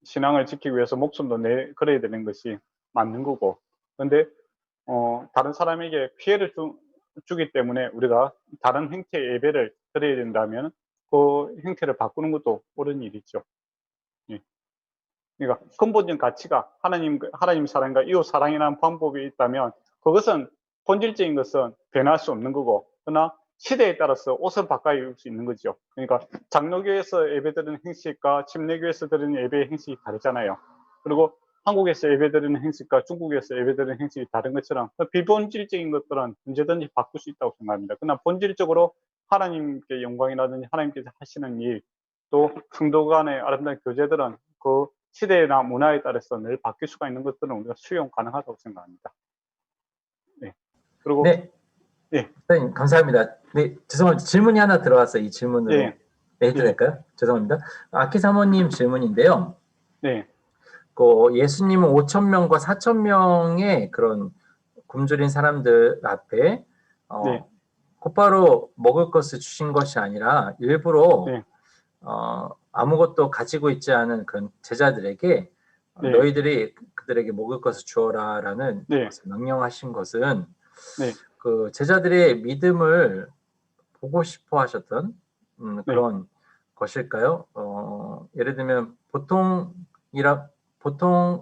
신앙을 지키기 위해서 목숨도 걸어야 되는 것이 맞는 거고, 그런데 다른 사람에게 피해를 주기 때문에 우리가 다른 형태의 예배를 드려야 된다면 그 형태를 바꾸는 것도 옳은 일이죠. 예. 그러니까 근본적인 가치가 하나님 사랑과 이웃 사랑이라는 방법이 있다면 그것은 본질적인 것은 변할 수 없는 거고, 그러나 시대에 따라서 옷을 바꿔 입을 수 있는 거죠. 그러니까 장로교에서 예배드리는 형식과 침례교에서 드리는 예배의 형식이 다르잖아요. 그리고 한국에서 예배드리는 형식과 중국에서 예배드리는 형식이 다른 것처럼 비본질적인 것들은 언제든지 바꿀 수 있다고 생각합니다. 그러나 본질적으로 하나님께 영광이라든지 하나님께서 하시는 일, 또 성도 간의 아름다운 교제들은 그 시대나 문화에 따라서 늘 바뀔 수가 있는 것들은 우리가 수용 가능하다고 생각합니다. 네. 그리고 네. 네. 선생님 감사합니다. 네, 죄송합니다. 질문이 하나 들어와서 이 질문으로 네. 해도 될까요? 죄송합니다. 아키 사모님 질문인데요. 네. 예수님은 5,000명과 4,000명의 그런 굶주린 사람들 앞에 네. 곧바로 먹을 것을 주신 것이 아니라 일부러 네. 아무것도 가지고 있지 않은 그런 제자들에게 네. 너희들이 그들에게 먹을 것을 주어라라는 네. 명령하신 것은 네. 그 제자들의 믿음을 보고 싶어 하셨던 그런 것일까요? 예를 들면 보통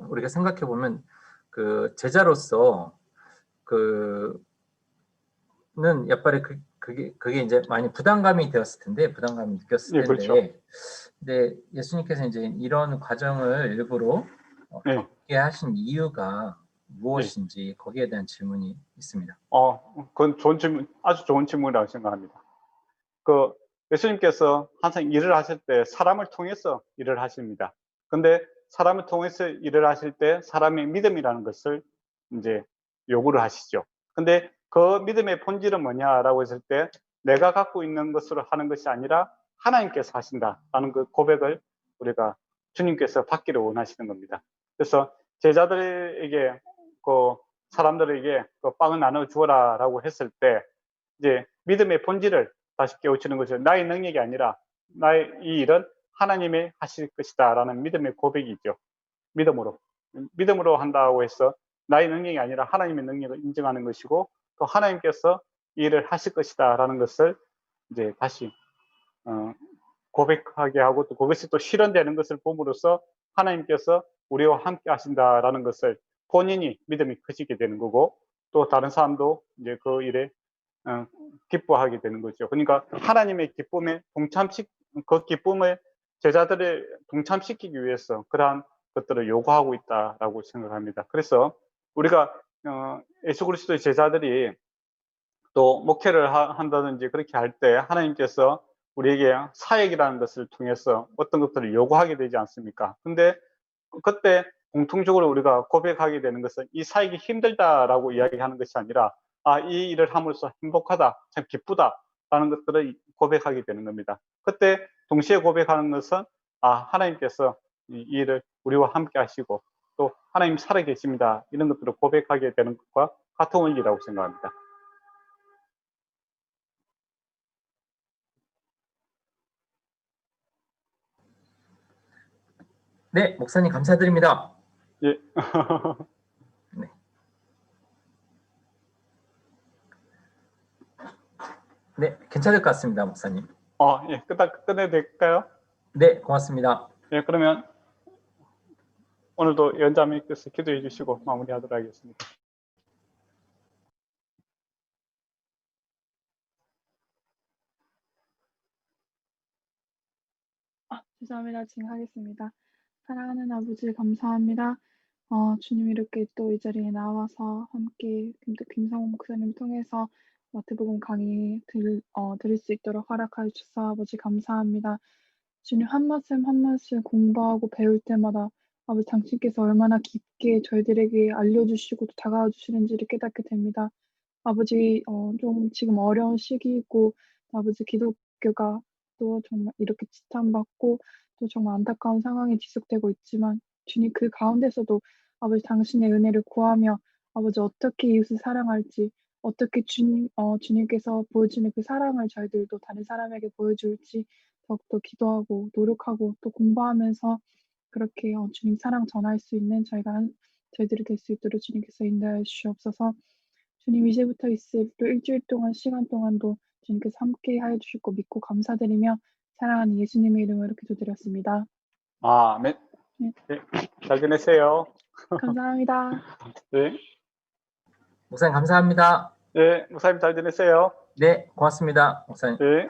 우리가 생각해 보면 그 제자로서 는 약발에 그게 이제 많이 부담감이 되었을 텐데, 부담감이 느꼈을 네, 텐데, 그렇죠. 근데 예수님께서 이제 이런 과정을 일부러 겪게 하신 이유가 무엇인지 거기에 대한 질문이 있습니다. 그건 좋은 질문, 아주 좋은 질문이라고 생각합니다. 예수님께서 항상 일을 하실 때 사람을 통해서 일을 하십니다. 근데 사람을 통해서 일을 하실 때 사람의 믿음이라는 것을 이제 요구를 하시죠. 근데 그 믿음의 본질은 뭐냐라고 했을 때 내가 갖고 있는 것으로 하는 것이 아니라 하나님께서 하신다라는 그 고백을 우리가 주님께서 받기를 원하시는 겁니다. 그래서 제자들에게 사람들에게 빵을 나눠 주어라라고 했을 때 이제 믿음의 본질을 다시 깨우치는 것은 나의 능력이 아니라 나의 이 일은 하나님이 하실 것이다라는 믿음의 고백이죠. 믿음으로 한다고 해서 나의 능력이 아니라 하나님의 능력을 인정하는 것이고, 또 하나님께서 이 일을 하실 것이다라는 것을 이제 다시 고백하게 하고, 또 그것이 또 실현되는 것을 봄으로써 하나님께서 우리와 함께 하신다라는 것을 본인이 믿음이 커지게 되는 거고, 또 다른 사람도 이제 그 일에 기뻐하게 되는 거죠. 그러니까 하나님의 기쁨에 그 기쁨을 제자들을 동참시키기 위해서 그러한 것들을 요구하고 있다라고 생각합니다. 그래서 우리가 예수 그리스도의 제자들이 또 목회를 한다든지 그렇게 할 때 하나님께서 우리에게 사역이라는 것을 통해서 어떤 것들을 요구하게 되지 않습니까? 근데 그때 공통적으로 우리가 고백하게 되는 것은 이 사역이 힘들다라고 이야기하는 것이 아니라 이 일을 함으로써 행복하다, 참 기쁘다라는 것들을 고백하게 되는 겁니다. 그때 동시에 고백하는 것은 하나님께서 이 일을 우리와 함께 하시고 또 하나님 살아계십니다. 이런 것들을 고백하게 되는 것과 같은 원리라고 생각합니다. 네, 목사님 감사드립니다. 예. 네. 네, 괜찮을 것 같습니다, 목사님. 예, 끝내도 될까요? 네, 고맙습니다. 예, 그러면 오늘도 연자님께서 기도해 주시고 마무리하도록 하겠습니다. 죄송합니다. 지금 하겠습니다. 사랑하는 아버지 감사합니다. 주님 이렇게 또 이 자리에 나와서 함께 김성호 목사님 통해서 마태복음 강의 들을 수 있도록 허락하여 주셔서 아버지 감사합니다. 주님 한 말씀 한 말씀 공부하고 배울 때마다 아버지 당신께서 얼마나 깊게 저희들에게 알려주시고 또 다가와 주시는지를 깨닫게 됩니다. 아버지 좀 지금 어려운 시기이고 아버지 기독교가 또 정말 이렇게 지탄받고 또 정말 안타까운 상황이 지속되고 있지만 주님 그 가운데서도 아버지 당신의 은혜를 구하며 아버지 어떻게 이웃을 사랑할지 어떻게 주님께서 보여주는 그 사랑을 저희들도 다른 사람에게 보여줄지 더욱더 기도하고 노력하고 또 공부하면서 그렇게 주님 사랑 전할 수 있는 저희들이 될 수 있도록 주님께서 인도하여 주시옵소서. 주님 이제부터 있을 또 일주일 동안 시간 동안도 주님께서 함께 하여 주실 거 믿고 감사드리며 사랑하는 예수님의 이름으로 기도드렸습니다. 아멘. 네. 네, 잘 지내세요. 감사합니다. 네. 목사님 감사합니다. 네, 목사님 잘 지내세요. 네, 고맙습니다, 목사님. 네.